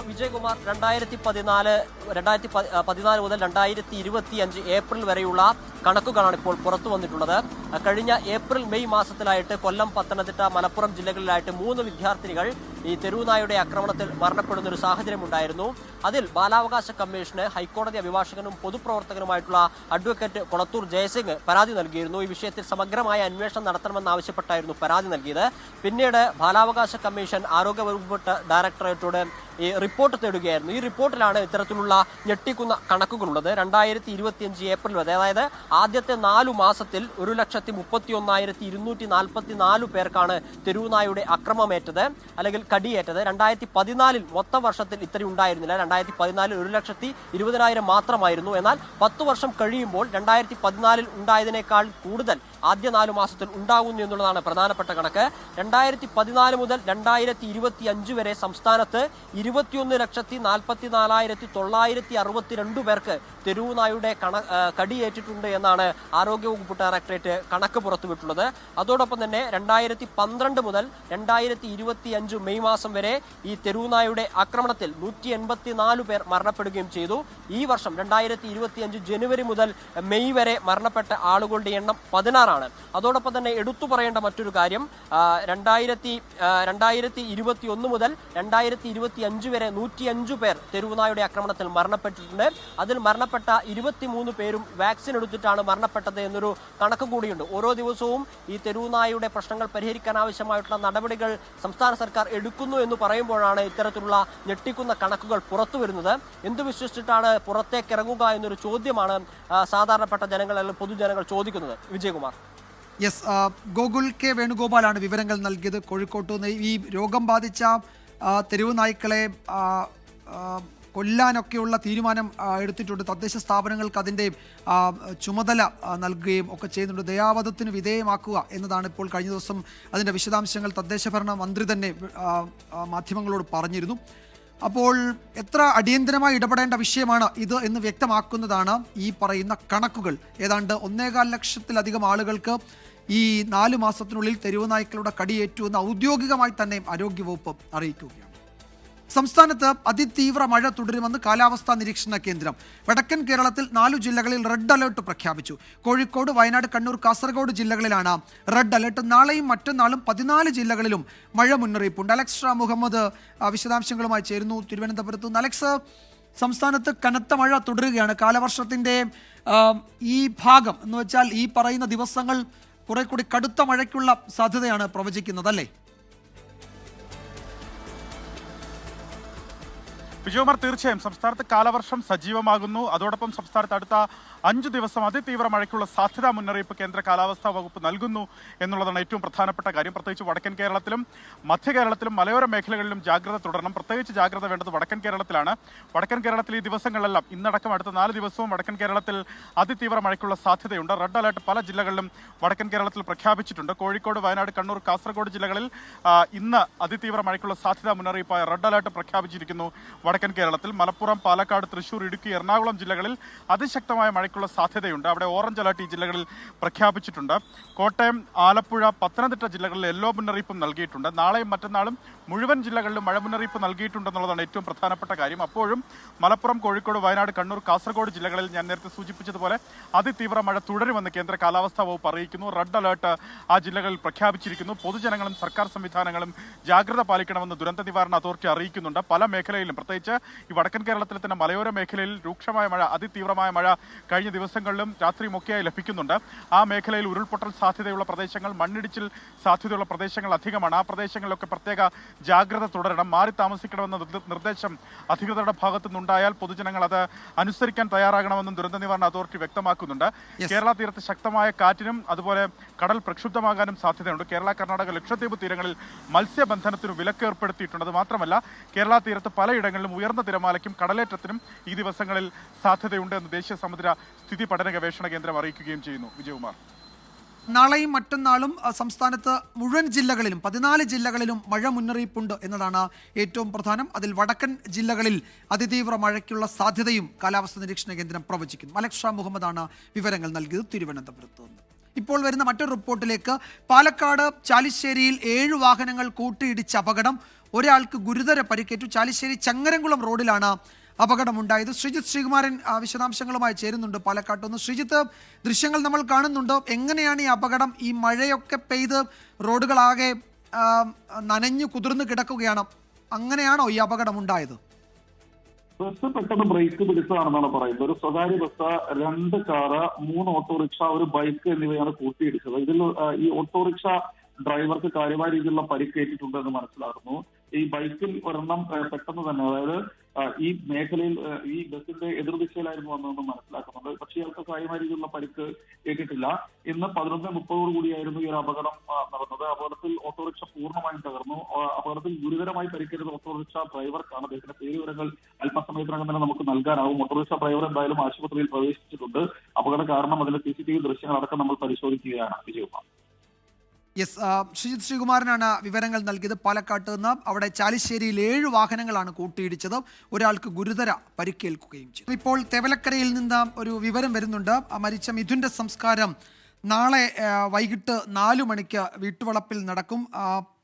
വിജയകുമാർ, 2014 മുതൽ 2025 ഏപ്രിൽ വരെയുള്ള കണക്കുകളാണ് ഇപ്പോൾ പുറത്തു വന്നിട്ടുള്ളത്. കഴിഞ്ഞ ഏപ്രിൽ മെയ് മാസത്തിലായിട്ട് കൊല്ലം, പത്തനംതിട്ട, മലപ്പുറം ജില്ലകളിലായിട്ട് 3 വിദ്യാർത്ഥിനികൾ ഈ തെരുവുനായയുടെ ആക്രമണത്തിൽ മരണപ്പെടുന്ന ഒരു സാഹചര്യം ഉണ്ടായിരുന്നു. അതിൽ ബാലാവകാശ കമ്മീഷന് ഹൈക്കോടതി അഭിഭാഷകനും പൊതുപ്രവർത്തകനുമായിട്ടുള്ള അഡ്വക്കേറ്റ് കൊളത്തൂർ ജയസിംഗ് പരാതി നൽകിയിരുന്നു. ഈ വിഷയത്തിൽ സമഗ്രമായ അന്വേഷണം നടത്തണമെന്നാവശ്യപ്പെട്ടായിരുന്നു പരാതി നൽകിയത്. പിന്നീട് ബാലാവകാശ കമ്മീഷൻ ആരോഗ്യവകുപ്പ് ഡയറക്ടറേറ്റോട് ഈ റിപ്പോർട്ട് തേടുകയായിരുന്നു. ഈ റിപ്പോർട്ടിലാണ് ഇത്തരത്തിലുള്ള ഞെട്ടിക്കുന്ന കണക്കുകളുള്ളത്. 2025 ഏപ്രിൽ വരെ, അതായത് ആദ്യത്തെ 4 മാസത്തിൽ 1,31,244 പേർക്കാണ് തെരുവുനായുടെ അക്രമമേറ്റത് അല്ലെങ്കിൽ കടിയേറ്റത്. 2014 മൊത്തം വർഷത്തിൽ ഇത്രയും ഉണ്ടായിരുന്നില്ല. 2014 1,20,000 മാത്രമായിരുന്നു. എന്നാൽ 10 വർഷം കഴിയുമ്പോൾ 2014 ഉണ്ടായതിനേക്കാൾ കൂടുതൽ ആദ്യ 4 മാസത്തിൽ ഉണ്ടാകുന്നു എന്നുള്ളതാണ് പ്രധാനപ്പെട്ട കണക്ക്. 2014 മുതൽ 2025 വരെ സംസ്ഥാനത്ത് 21,44,962 പേർക്ക് തെരുവുനായുടെ കടിയേറ്റിട്ടുണ്ട് എന്നാണ് ആരോഗ്യവകുപ്പ് ഡയറക്ടറേറ്റ് കണക്ക് പുറത്തുവിട്ടുള്ളത്. അതോടൊപ്പം തന്നെ 2012 മുതൽ 2025 മെയ് മാസം വരെ ഈ തെരുവുനായുടെ ആക്രമണത്തിൽ 184 പേർ മരണപ്പെടുകയും ചെയ്തു. ഈ വർഷം 2025 ജനുവരി മുതൽ മെയ് വരെ മരണപ്പെട്ട ആളുകളുടെ എണ്ണം 16 ആണ്. അതോടൊപ്പം തന്നെ എടുത്തു പറയേണ്ട മറ്റൊരു കാര്യം, 2021 മുതൽ 2025 വരെ 105 പേർ തെരുവുനായുടെ ആക്രമണത്തിൽ മരണപ്പെട്ടിട്ടുണ്ട്. അതിൽ മരണപ്പെട്ട 23 പേരും വാക്സിൻ എടുത്തിട്ടാണ് മരണപ്പെട്ടത് എന്നൊരു കണക്ക് കൂടിയുണ്ട്. ഓരോ ദിവസവും ഈ തെരുവുനായുടെ പ്രശ്നങ്ങൾ പരിഹരിക്കാൻ ആവശ്യമായിട്ടുള്ള നടപടികൾ സംസ്ഥാന സർക്കാർ എടുക്കുന്നു എന്ന് പറയുമ്പോഴാണ് ഇത്തരത്തിലുള്ള ഞെട്ടിക്കുന്ന കണക്കുകൾ പുറത്തു വരുന്നത്. എന്ത് വിശ്വസിച്ചിട്ടാണ് പുറത്തേക്ക് ഇറങ്ങുക എന്നൊരു ചോദ്യമാണ് സാധാരണപ്പെട്ട ജനങ്ങൾ അല്ലെങ്കിൽ പൊതുജനങ്ങൾ ചോദിക്കുന്നത്. വിജയകുമാർ. Yes, Gokul K. വേണുഗോപാലാണ് വിവരങ്ങൾ നൽകിയത് കോഴിക്കോട്ട് നിന്ന്. ഈ രോഗം ബാധിച്ച തെരുവ് നായ്ക്കളെ കൊല്ലാനൊക്കെയുള്ള തീരുമാനം എടുത്തിട്ടുണ്ട്. തദ്ദേശ സ്ഥാപനങ്ങൾക്ക് അതിൻ്റെ ചുമതല നൽകുകയും ഒക്കെ ചെയ്യുന്നുണ്ട്. ദയാവധത്തിന് വിധേയമാക്കുക എന്നതാണ് ഇപ്പോൾ കഴിഞ്ഞ ദിവസം അതിൻ്റെ വിശദാംശങ്ങൾ തദ്ദേശഭരണ മന്ത്രി തന്നെ മാധ്യമങ്ങളോട് പറഞ്ഞിരുന്നു. അപ്പോൾ എത്ര അടിയന്തരമായി ഇടപെടേണ്ട വിഷയമാണ് ഇത് എന്ന് വ്യക്തമാക്കുന്നതാണ് ഈ പറയുന്ന കണക്കുകൾ. ഏതാണ്ട് 1.25 ലക്ഷത്തിലധികം ആളുകൾക്ക് ഈ 4 മാസത്തിനുള്ളിൽ തെരുവ് നായ്ക്കളുടെ കടിയേറ്റു എന്ന് ഔദ്യോഗികമായി തന്നെ ആരോഗ്യവകുപ്പ് അറിയിക്കുകയാണ്. സംസ്ഥാനത്ത് അതിതീവ്ര മഴ തുടരുമെന്ന് കാലാവസ്ഥാ നിരീക്ഷണ കേന്ദ്രം. വടക്കൻ കേരളത്തിൽ 4 ജില്ലകളിൽ റെഡ് അലേർട്ട് പ്രഖ്യാപിച്ചു. കോഴിക്കോട്, വയനാട്, കണ്ണൂർ, കാസർഗോഡ് ജില്ലകളിലാണ് റെഡ് അലേർട്ട്. നാളെയും മറ്റന്നാളും 14 ജില്ലകളിലും മഴ മുന്നറിയിപ്പുണ്ട്. അലക്സ് ഷാ മുഹമ്മദ് വിശദാംശങ്ങളുമായി ചേരുന്നു തിരുവനന്തപുരത്ത് നിന്ന്. അലക്സ്, സംസ്ഥാനത്ത് കനത്ത മഴ തുടരുകയാണ്. കാലവർഷത്തിൻ്റെ ഈ ഭാഗം എന്ന് വെച്ചാൽ ഈ പറയുന്ന ദിവസങ്ങൾ കുറെ കൂടി കടുത്ത മഴയ്ക്കുള്ള സാധ്യതയാണ് പ്രവചിക്കുന്നത്, അല്ലേ? വിജയകുമാർ, തീർച്ചയായും സംസ്ഥാനത്ത് കാലവർഷം സജീവമാകുന്നു. അതോടൊപ്പം സംസ്ഥാനത്ത് അടുത്ത 5 ദിവസം അതിതീവ്ര മഴയ്ക്കുള്ള സാധ്യതാ മുന്നറിയിപ്പ് കേന്ദ്ര കാലാവസ്ഥാ വകുപ്പ് നൽകുന്നു എന്നുള്ളതാണ് ഏറ്റവും പ്രധാനപ്പെട്ട കാര്യം. പ്രത്യേകിച്ച് വടക്കൻ കേരളത്തിലും മധ്യ കേരളത്തിലും മലയോര മേഖലകളിലും ജാഗ്രത തുടരണം. പ്രത്യേകിച്ച് ജാഗ്രത വേണ്ടത് വടക്കൻ കേരളത്തിലാണ്. വടക്കൻ കേരളത്തിൽ ഈ ദിവസങ്ങളിലെല്ലാം ഇന്നടക്കം അടുത്ത 4 ദിവസവും വടക്കൻ കേരളത്തിൽ അതിതീവ്ര മഴയ്ക്കുള്ള സാധ്യതയുണ്ട്. റെഡ് അലർട്ട് പല ജില്ലകളിലും വടക്കൻ കേരളത്തിൽ പ്രഖ്യാപിച്ചിട്ടുണ്ട്. കോഴിക്കോട്, വയനാട്, കണ്ണൂർ, കാസർഗോഡ് ജില്ലകളിൽ ഇന്ന് അതിതീവ്ര മഴയ്ക്കുള്ള സാധ്യതാ മുന്നറിയിപ്പായ റെഡ് അലർട്ട് പ്രഖ്യാപിച്ചിരിക്കുന്നു. വടക്കൻ കേരളത്തിൽ മലപ്പുറം, പാലക്കാട്, തൃശൂർ, ഇടുക്കി, എറണാകുളം ജില്ലകളിൽ അതിശക്തമായ മഴയ്ക്കുള്ള സാധ്യതയുണ്ട്. അവിടെ ഓറഞ്ച് അലർട്ട് ഈ ജില്ലകളിൽ പ്രഖ്യാപിച്ചിട്ടുണ്ട്. കോട്ടയം, ആലപ്പുഴ, പത്തനംതിട്ട ജില്ലകളിൽ യെല്ലോ മുന്നറിയിപ്പും നൽകിയിട്ടുണ്ട്. നാളെയും മറ്റന്നാളും മുഴുവൻ ജില്ലകളിലും മഴ മുന്നറിയിപ്പ് നൽകിയിട്ടുണ്ടെന്നുള്ളതാണ് ഏറ്റവും പ്രധാനപ്പെട്ട കാര്യം. അപ്പോഴും മലപ്പുറം, കോഴിക്കോട്, വയനാട്, കണ്ണൂർ, കാസർഗോഡ് ജില്ലകളിൽ ഞാൻ നേരത്തെ സൂചിപ്പിച്ചതുപോലെ അതിതീവ്ര മഴ തുടരുമെന്ന് കേന്ദ്ര കാലാവസ്ഥാ വകുപ്പ് അറിയിക്കുന്നു. റെഡ് അലർട്ട് ആ ജില്ലകളിൽ പ്രഖ്യാപിച്ചിരിക്കുന്നു. പൊതുജനങ്ങളും സർക്കാർ സംവിധാനങ്ങളും ജാഗ്രത പാലിക്കണമെന്ന് ദുരന്ത നിവാരണ അതോറിറ്റി അറിയിക്കുന്നുണ്ട്. പല മേഖലയിലും, പ്രത്യേകിച്ച് ഈ വടക്കൻ കേരളത്തിലെ തന്നെ മലയോര മേഖലയിൽ രൂക്ഷമായ മഴ, അതിതീവ്രമായ മഴ കഴിഞ്ഞ ദിവസങ്ങളിലും രാത്രിയുമൊക്കെയായി ലഭിക്കുന്നുണ്ട്. ആ മേഖലയിൽ ഉരുൾപൊട്ടൽ സാധ്യതയുള്ള പ്രദേശങ്ങൾ, മണ്ണിടിച്ചിൽ സാധ്യതയുള്ള പ്രദേശങ്ങൾ അധികമാണ്. ആ പ്രദേശങ്ങളിലൊക്കെ പ്രത്യേക ജാഗ്രത തുടരണം. മാറി താമസിക്കണമെന്ന നിർദ്ദേശം അധികൃതരുടെ ഭാഗത്തു നിന്നുണ്ടായാൽ പൊതുജനങ്ങൾ അത് അനുസരിക്കാൻ തയ്യാറാകണമെന്നും ദുരന്ത നിവാരണ അതോറിറ്റി വ്യക്തമാക്കുന്നുണ്ട്. കേരള തീരത്ത് ശക്തമായ കാറ്റിനും അതുപോലെ കടൽ പ്രക്ഷുബ്ധമാകാനും സാധ്യതയുണ്ട്. കേരള, കർണാടക, ലക്ഷദ്വീപ് തീരങ്ങളിൽ മത്സ്യബന്ധനത്തിന് വിലക്ക് ഏർപ്പെടുത്തിയിട്ടുണ്ട്. അത് മാത്രമല്ല കേരള തീരത്ത് പലയിടങ്ങളിലും ഉയർന്ന തിരമാലയ്ക്കും കടലേറ്റത്തിനും ഈ ദിവസങ്ങളിൽ സാധ്യതയുണ്ട് എന്ന് ദേശീയ സമുദ്ര സ്ഥിതി പഠന ഗവേഷണ കേന്ദ്രം അറിയിക്കുകയും ചെയ്യുന്നു. വിജയകുമാർ, നാളെയും മറ്റന്നാളും സംസ്ഥാനത്ത് മുഴുവൻ ജില്ലകളിലും 14 ജില്ലകളിലും മഴ മുന്നറിയിപ്പുണ്ട് എന്നതാണ് ഏറ്റവും പ്രധാനം. അതിൽ വടക്കൻ ജില്ലകളിൽ അതിതീവ്ര മഴയ്ക്കുള്ള സാധ്യതയും കാലാവസ്ഥാ നിരീക്ഷണ കേന്ദ്രം പ്രവചിക്കുന്നു. മലക് ഷാ മുഹമ്മദാണ് വിവരങ്ങൾ നൽകിയത് തിരുവനന്തപുരത്ത് നിന്ന്. ഇപ്പോൾ വരുന്ന മറ്റൊരു റിപ്പോർട്ടിലേക്ക്. പാലക്കാട് ചാലിശ്ശേരിയിൽ 7 വാഹനങ്ങൾ കൂട്ടിയിടിച്ച അപകടം. ഒരാൾക്ക് ഗുരുതര പരിക്കേറ്റു. ചാലിശ്ശേരി ചങ്ങരംകുളം റോഡിലാണ് അപകടമുണ്ടായത്. ശ്രീജിത്ത് ശ്രീകുമാരൻ വിശദാംശങ്ങളുമായി ചേരുന്നുണ്ട് പാലക്കാട്ടുനിന്ന്. ശ്രീജിത്ത്, ദൃശ്യങ്ങൾ നമ്മൾ കാണുന്നുണ്ട്. എങ്ങനെയാണ് ഈ അപകടം? ഈ മഴയൊക്കെ പെയ്ത് റോഡുകളാകെ നനഞ്ഞു കുതിർന്ന് കിടക്കുകയാണ്. അങ്ങനെയാണോ ഈ അപകടം ഉണ്ടായത്? ബസ് പെട്ടെന്ന് ബ്രേക്ക് പിടിച്ചതാണെന്നാണ് പറയുന്നത്. ഒരു സ്വകാര്യ ബസ്, 2 കാറ്, 3 ഓട്ടോറിക്ഷ, ഒരു ബൈക്ക് എന്നിവയാണ് കൂട്ടിയിടിച്ചത്. ഇതിൽ ഈ ഓട്ടോറിക്ഷ ഡ്രൈവർക്ക് കാര്യമായ രീതിയിലുള്ള പരിക്കേറ്റിട്ടുണ്ടെന്ന് മനസ്സിലാക്കുന്നു. ഈ ബൈക്കിൽ ഒരെണ്ണം പെട്ടെന്ന് തന്നെ, അതായത് ഈ മേഖലയിൽ ഈ ബസിന്റെ എതിർദിശയിലായിരുന്നു വന്നതെന്ന് മനസ്സിലാക്കുന്നുണ്ട്. പക്ഷേ ഇയാൾക്ക് കാര്യമായ രീതിയിലുള്ള പരിക്ക് ഏറ്റിട്ടില്ല. ഇന്ന് 11:30 കൂടിയായിരുന്നു ഈ ഒരു അപകടം നടന്നത്. അപകടത്തിൽ ഓട്ടോറിക്ഷ പൂർണ്ണമായും തകർന്നു. അപകടത്തിൽ ഗുരുതരമായി പരിക്കേറ്റത് ഓട്ടോറിക്ഷ ഡ്രൈവർക്കാണ്. അദ്ദേഹത്തിന്റെ പേരുവിവരങ്ങൾ അല്പസമയത്തിനകം തന്നെ നമുക്ക് നൽകാനാവും. ഓട്ടോറിക്ഷ ഡ്രൈവർ എന്തായാലും ആശുപത്രിയിൽ പ്രവേശിച്ചിട്ടുണ്ട്. അപകട കാരണം അതിന്റെ CCTV ദൃശ്യങ്ങൾ അടക്കം നമ്മൾ പരിശോധിക്കുകയാണ്. വിജയകുമാർ. യെസ്, ശ്രീജിത്ത് ശ്രീകുമാരനാണ് വിവരങ്ങൾ നൽകിയത് പാലക്കാട്ട് നിന്ന്. അവിടെ ചാലിശ്ശേരിയിൽ 7 വാഹനങ്ങളാണ് കൂട്ടിയിടിച്ചത്. ഒരാൾക്ക് ഗുരുതര പരിക്കേൽക്കുകയും ചെയ്തു. ഇപ്പോൾ തെവലക്കരയിൽ നിന്ന് ഒരു വിവരം വരുന്നുണ്ട്. മരിച്ച മിഥുന്റെ സംസ്കാരം നാളെ വൈകിട്ട് 4 മണിക്ക് വീട്ടുവളപ്പിൽ നടക്കും.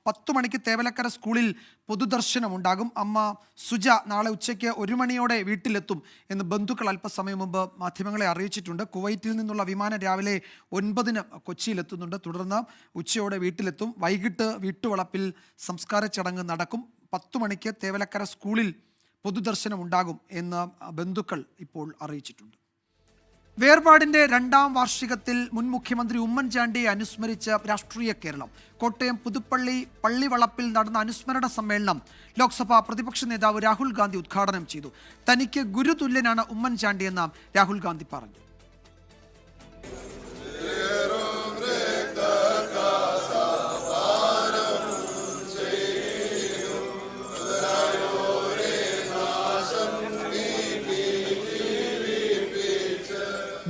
10 മണിക്ക് തേവലക്കര സ്കൂളിൽ പൊതുദർശനം ഉണ്ടാകും. അമ്മ സുജ നാളെ ഉച്ചയ്ക്ക് 1 മണിയോടെ വീട്ടിലെത്തും എന്ന് ബന്ധുക്കൾ അല്പസമയം മുമ്പ് മാധ്യമങ്ങളെ അറിയിച്ചിട്ടുണ്ട്. കുവൈറ്റിൽ നിന്നുള്ള വിമാനം രാവിലെ 9-ന് കൊച്ചിയിലെത്തുന്നുണ്ട്. തുടർന്ന് ഉച്ചയോടെ വീട്ടിലെത്തും. വൈകിട്ട് വീട്ടുവളപ്പിൽ സംസ്കാര ചടങ്ങ് നടക്കും. 10 മണിക്ക് തേവലക്കര സ്കൂളിൽ പൊതുദർശനം ഉണ്ടാകും എന്ന് ബന്ധുക്കൾ ഇപ്പോൾ അറിയിച്ചിട്ടുണ്ട്. വേർപാടിന്റെ 2ാം വാർഷികത്തിൽ മുൻ മുഖ്യമന്ത്രി ഉമ്മൻചാണ്ടിയെ അനുസ്മരിച്ച് രാഷ്ട്രീയ കേരളം. കോട്ടയം പുതുപ്പള്ളി പള്ളിവളപ്പിൽ നടന്ന അനുസ്മരണ സമ്മേളനം ലോക്സഭാ പ്രതിപക്ഷ നേതാവ് രാഹുൽ ഗാന്ധി ഉദ്ഘാടനം ചെയ്തു. തനിക്ക് ഗുരുതുല്യനാണ് ഉമ്മൻചാണ്ടിയെന്ന് രാഹുൽ ഗാന്ധി പറഞ്ഞു.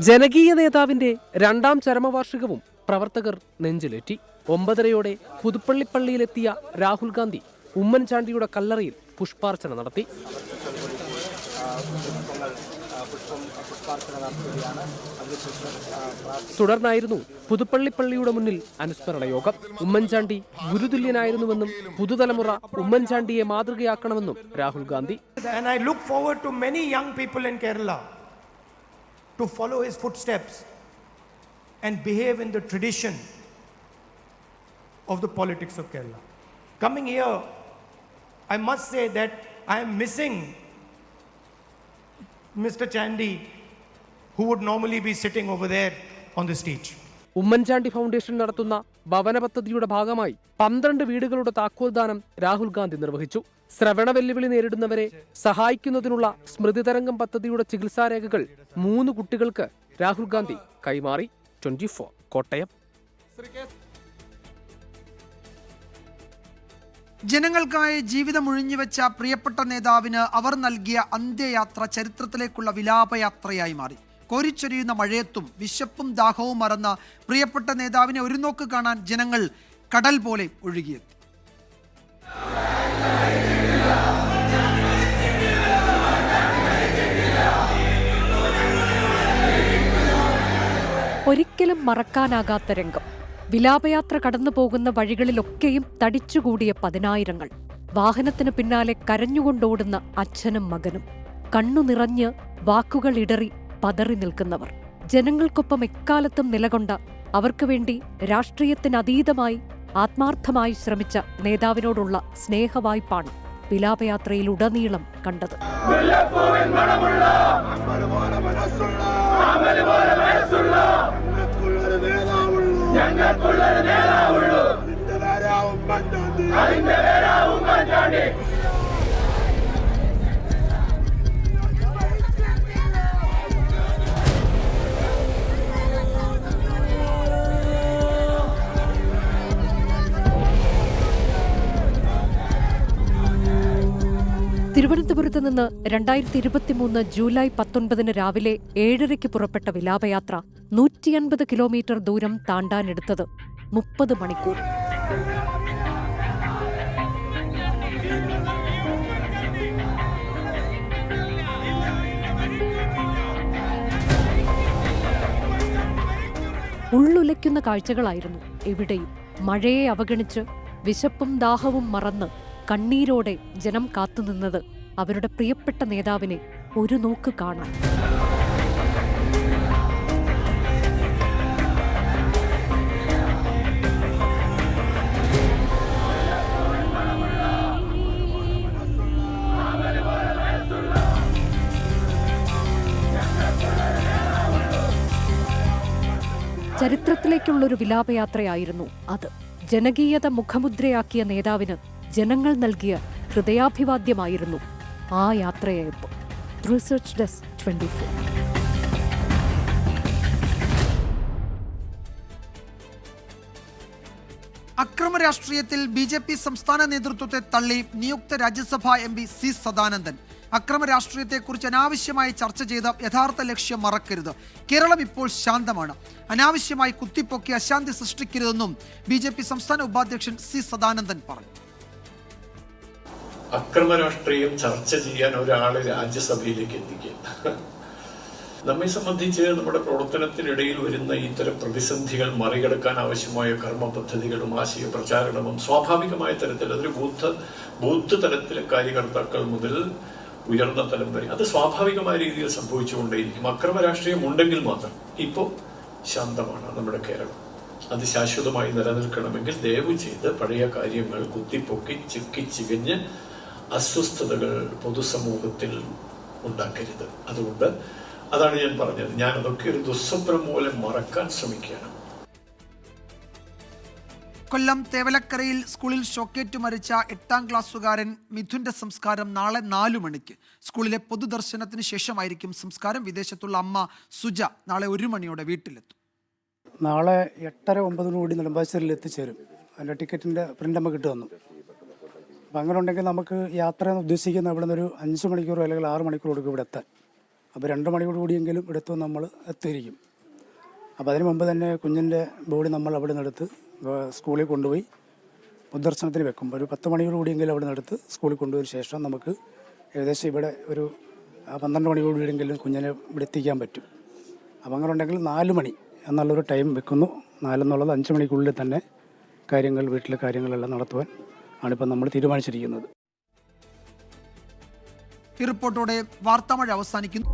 ജനകീയ നേതാവിന്റെ 2ാം ചരമവാർഷികവും പ്രവർത്തകർ നെഞ്ചിലേറ്റി. 9:30 പുതുപ്പള്ളിപ്പള്ളിയിലെത്തിയ രാഹുൽ ഗാന്ധി ഉമ്മൻചാണ്ടിയുടെ കല്ലറയിൽ പുഷ്പാർച്ചന നടത്തി. തുടർന്നായിരുന്നു പുതുപ്പള്ളിപ്പള്ളിയുടെ മുന്നിൽ അനുസ്മരണ യോഗം. ഉമ്മൻചാണ്ടി ഗുരുതുല്യനായിരുന്നുവെന്നും പുതുതലമുറ ഉമ്മൻചാണ്ടിയെ മാതൃകയാക്കണമെന്നും Rahul Gandhi. To follow his footsteps and behave in the tradition of the politics of Kerala. Coming here, I must say that I am missing Mr. Chandy, who would normally be sitting over there on the stage. Oommen Chandy foundation നടത്തുന്ന ഭവന പദ്ധതിയുടെ ഭാഗമായി 12 വീടുകളുടെ താക്കോൽദാനം രാഹുൽ ഗാന്ധി നിർവഹിച്ചു. ശ്രവണ വെല്ലുവിളി നേരിടുന്നവരെ സഹായിക്കുന്നതിനുള്ള സ്മൃതിതരംഗം പദ്ധതിയുടെ ചികിത്സാരേഖകൾ 3 കുട്ടികൾക്ക് രാഹുൽ ഗാന്ധി കൈമാറി. 24 കോട്ടയം. ജനങ്ങൾക്കായി ജീവിതം ഒഴിഞ്ഞുവെച്ച പ്രിയപ്പെട്ട നേതാവിന് അവർ നൽകിയ അന്ത്യയാത്ര ചരിത്രത്തിലേക്കുള്ള വിലാപയാത്രയായി മാറി. കോരിച്ചൊരിയുന്ന മഴയത്തും വിശപ്പും ദാഹവും മറന്ന പ്രിയപ്പെട്ട നേതാവിനെ ഒരു നോക്ക് കാണാൻ ജനങ്ങൾ കടൽ പോലെ ഒഴുകിയെത്തി. ഒരിക്കലും മറക്കാനാകാത്ത രംഗം. വിലാപയാത്ര കടന്നു പോകുന്ന വഴികളിലൊക്കെയും തടിച്ചുകൂടിയ 10,000-ങ്ങൾ. വാഹനത്തിന് പിന്നാലെ കരഞ്ഞുകൊണ്ടോടുന്ന അച്ഛനും മകനും. കണ്ണു നിറഞ്ഞ് വാക്കുകൾ ഇടറി പതറി നിൽക്കുന്നവർ. ജനങ്ങൾക്കൊപ്പം എക്കാലത്തും നിലകൊണ്ട, അവർക്ക് വേണ്ടി രാഷ്ട്രീയത്തിനതീതമായി ആത്മാർത്ഥമായി ശ്രമിച്ച നേതാവിനോടുള്ള സ്നേഹവായ്പാണ് വിലാപയാത്രയിലുടനീളം കണ്ടത്. തിരുവനന്തപുരത്ത് നിന്ന് 2023 ജൂലൈ 19 രാവിലെ 7:30 പുറപ്പെട്ട വിലാപയാത്ര 150 കിലോമീറ്റർ ദൂരം താണ്ടാനെടുത്തത് 30 മണിക്കൂർ. ഉള്ളുലയ്ക്കുന്ന കാഴ്ചകളായിരുന്നു എവിടെയും. മഴയെ അവഗണിച്ച് വിശപ്പും ദാഹവും മറന്ന് കണ്ണീരോടെ ജനം കാത്തുനിന്നത് അവരുടെ പ്രിയപ്പെട്ട നേതാവിനെ ഒരു നോക്ക് കാണാൻ. ചരിത്രത്തിലേക്കുള്ളൊരു വിലാപയാത്രയായിരുന്നു അത്. ജനകീയത മുഖമുദ്രയാക്കിയ നേതാവിന് ജനങ്ങൾ നൽകിയ ഹൃദയാഭിവാദ്യമായിരുന്നു ആ യാത്രയയപ്പ്. Research desk 24. അക്രമ രാഷ്ട്രീയത്തിൽ BJP സംസ്ഥാന നേതൃത്വത്തെ തള്ളി നിയുക്ത രാജ്യസഭാ MP സി സദാനന്ദൻ. അക്രമ രാഷ്ട്രീയത്തെക്കുറിച്ച് അനാവശ്യമായി ചർച്ച ചെയ്ത യഥാർത്ഥ ലക്ഷ്യം മറക്കരുത്. കേരളം ഇപ്പോൾ ശാന്തമാണ്. അനാവശ്യമായി കുത്തിപ്പൊക്കി അശാന്തി സൃഷ്ടിക്കരുതെന്നും BJP സംസ്ഥാന ഉപാധ്യക്ഷൻ സി സദാനന്ദൻ പറഞ്ഞു. അക്രമ രാഷ്ട്രീയം ചർച്ച ചെയ്യാൻ ഒരാളെ രാജ്യസഭയിലേക്ക് എത്തിക്കുക, നമ്മെ സംബന്ധിച്ച് നമ്മുടെ പ്രവർത്തനത്തിനിടയിൽ വരുന്ന ഇത്തരം പ്രതിസന്ധികൾ മറികടക്കാൻ ആവശ്യമായ കർമ്മ പദ്ധതികളും ആശയ പ്രചാരണവും സ്വാഭാവികമായ തരത്തിൽ അതൊരു ബൂത്ത് തലത്തിലെ കാര്യകർത്താക്കൾ മുതൽ ഉയർന്ന തലം വരെ അത് സ്വാഭാവികമായ രീതിയിൽ സംഭവിച്ചുകൊണ്ടേയിരിക്കും. അക്രമ രാഷ്ട്രീയം ഉണ്ടെങ്കിൽ മാത്രം ഇപ്പോൾ ശാന്തമാണ് നമ്മുടെ കേരളം. അത് ശാശ്വതമായി നിലനിൽക്കണമെങ്കിൽ ദയവ് ചെയ്ത് പഴയ കാര്യങ്ങൾ കുത്തിപ്പൊക്കി ചിക്കിച്ചികഞ്ഞ് അസ്വസ്ഥതകൾ പൊതുസമൂഹത്തിൽ ഉണ്ടാക്കരുത്. അതുകൊണ്ട് അതാണ് ഞാൻ പറഞ്ഞത്, ഞാനതൊക്കെ ഒരു ദുസ്വപ്നം പോലെ മറക്കാൻ ശ്രമിക്കുകയാണ്. കൊല്ലം തേവലക്കരയിൽ സ്കൂളിൽ ഷോക്കേറ്റു മരിച്ച 8ാം ക്ലാസ്സുകാരൻ മിഥുന്റെ സംസ്കാരം നാളെ 4 മണിക്ക്. സ്കൂളിലെ പൊതുദർശനത്തിന് ശേഷമായിരിക്കും സംസ്കാരം. വിദേശത്തുള്ള അമ്മ സുജ നാളെ 1 മണിയോടെ വീട്ടിലെത്തും. നാളെ 8:30-9 നെടുമ്പാശ്ശേരിയിൽ എത്തിച്ചേരും. അതിൻ്റെ ടിക്കറ്റിൻ്റെ പ്രിൻ്റ് നമുക്ക് കിട്ടി വന്നു. അപ്പം അങ്ങനെ ഉണ്ടെങ്കിൽ നമുക്ക് യാത്ര ഉദ്ദേശിക്കുന്ന ഇവിടെ നിന്നൊരു 5 മണിക്കൂർ അല്ലെങ്കിൽ 6 മണിക്കൂർ കൊടുക്കും ഇവിടെ എത്താൻ. അപ്പോൾ 2 മണിക്കൂർ കൂടിയെങ്കിലും എടുത്ത് നമ്മൾ എത്തിയിരിക്കും. അപ്പോൾ അതിന് മുമ്പ് തന്നെ കുഞ്ഞിൻ്റെ ബോഡി നമ്മൾ അവിടെ നിന്ന് എടുത്ത് സ്കൂളിൽ കൊണ്ടുപോയി പൊതുദർശനത്തിന് വെക്കും. ഒരു 10 മണിക്കൂർ കൂടിയെങ്കിലും അവിടെ നിന്ന് എടുത്ത് സ്കൂളിൽ കൊണ്ടുപോയതിന് ശേഷം നമുക്ക് ഏകദേശം ഇവിടെ ഒരു 12 മണിക്കൂർ കൂടിയെങ്കിലും കുഞ്ഞിനെ ഇവിടെ എത്തിക്കാൻ പറ്റും. അപ്പോൾ അങ്ങനെ ഉണ്ടെങ്കിൽ 4 മണി എന്നുള്ളൊരു ടൈം വെക്കുന്നു. 4 എന്നുള്ളത് 5 മണിക്കുള്ളിൽ തന്നെ വീട്ടിലെ കാര്യങ്ങളെല്ലാം നടത്തുവാൻ ആണിപ്പോൾ നമ്മൾ തീരുമാനിച്ചിരിക്കുന്നത്. ഈ റിപ്പോർട്ടോടെ വാർത്താമഴ അവസാനിക്കുന്നു.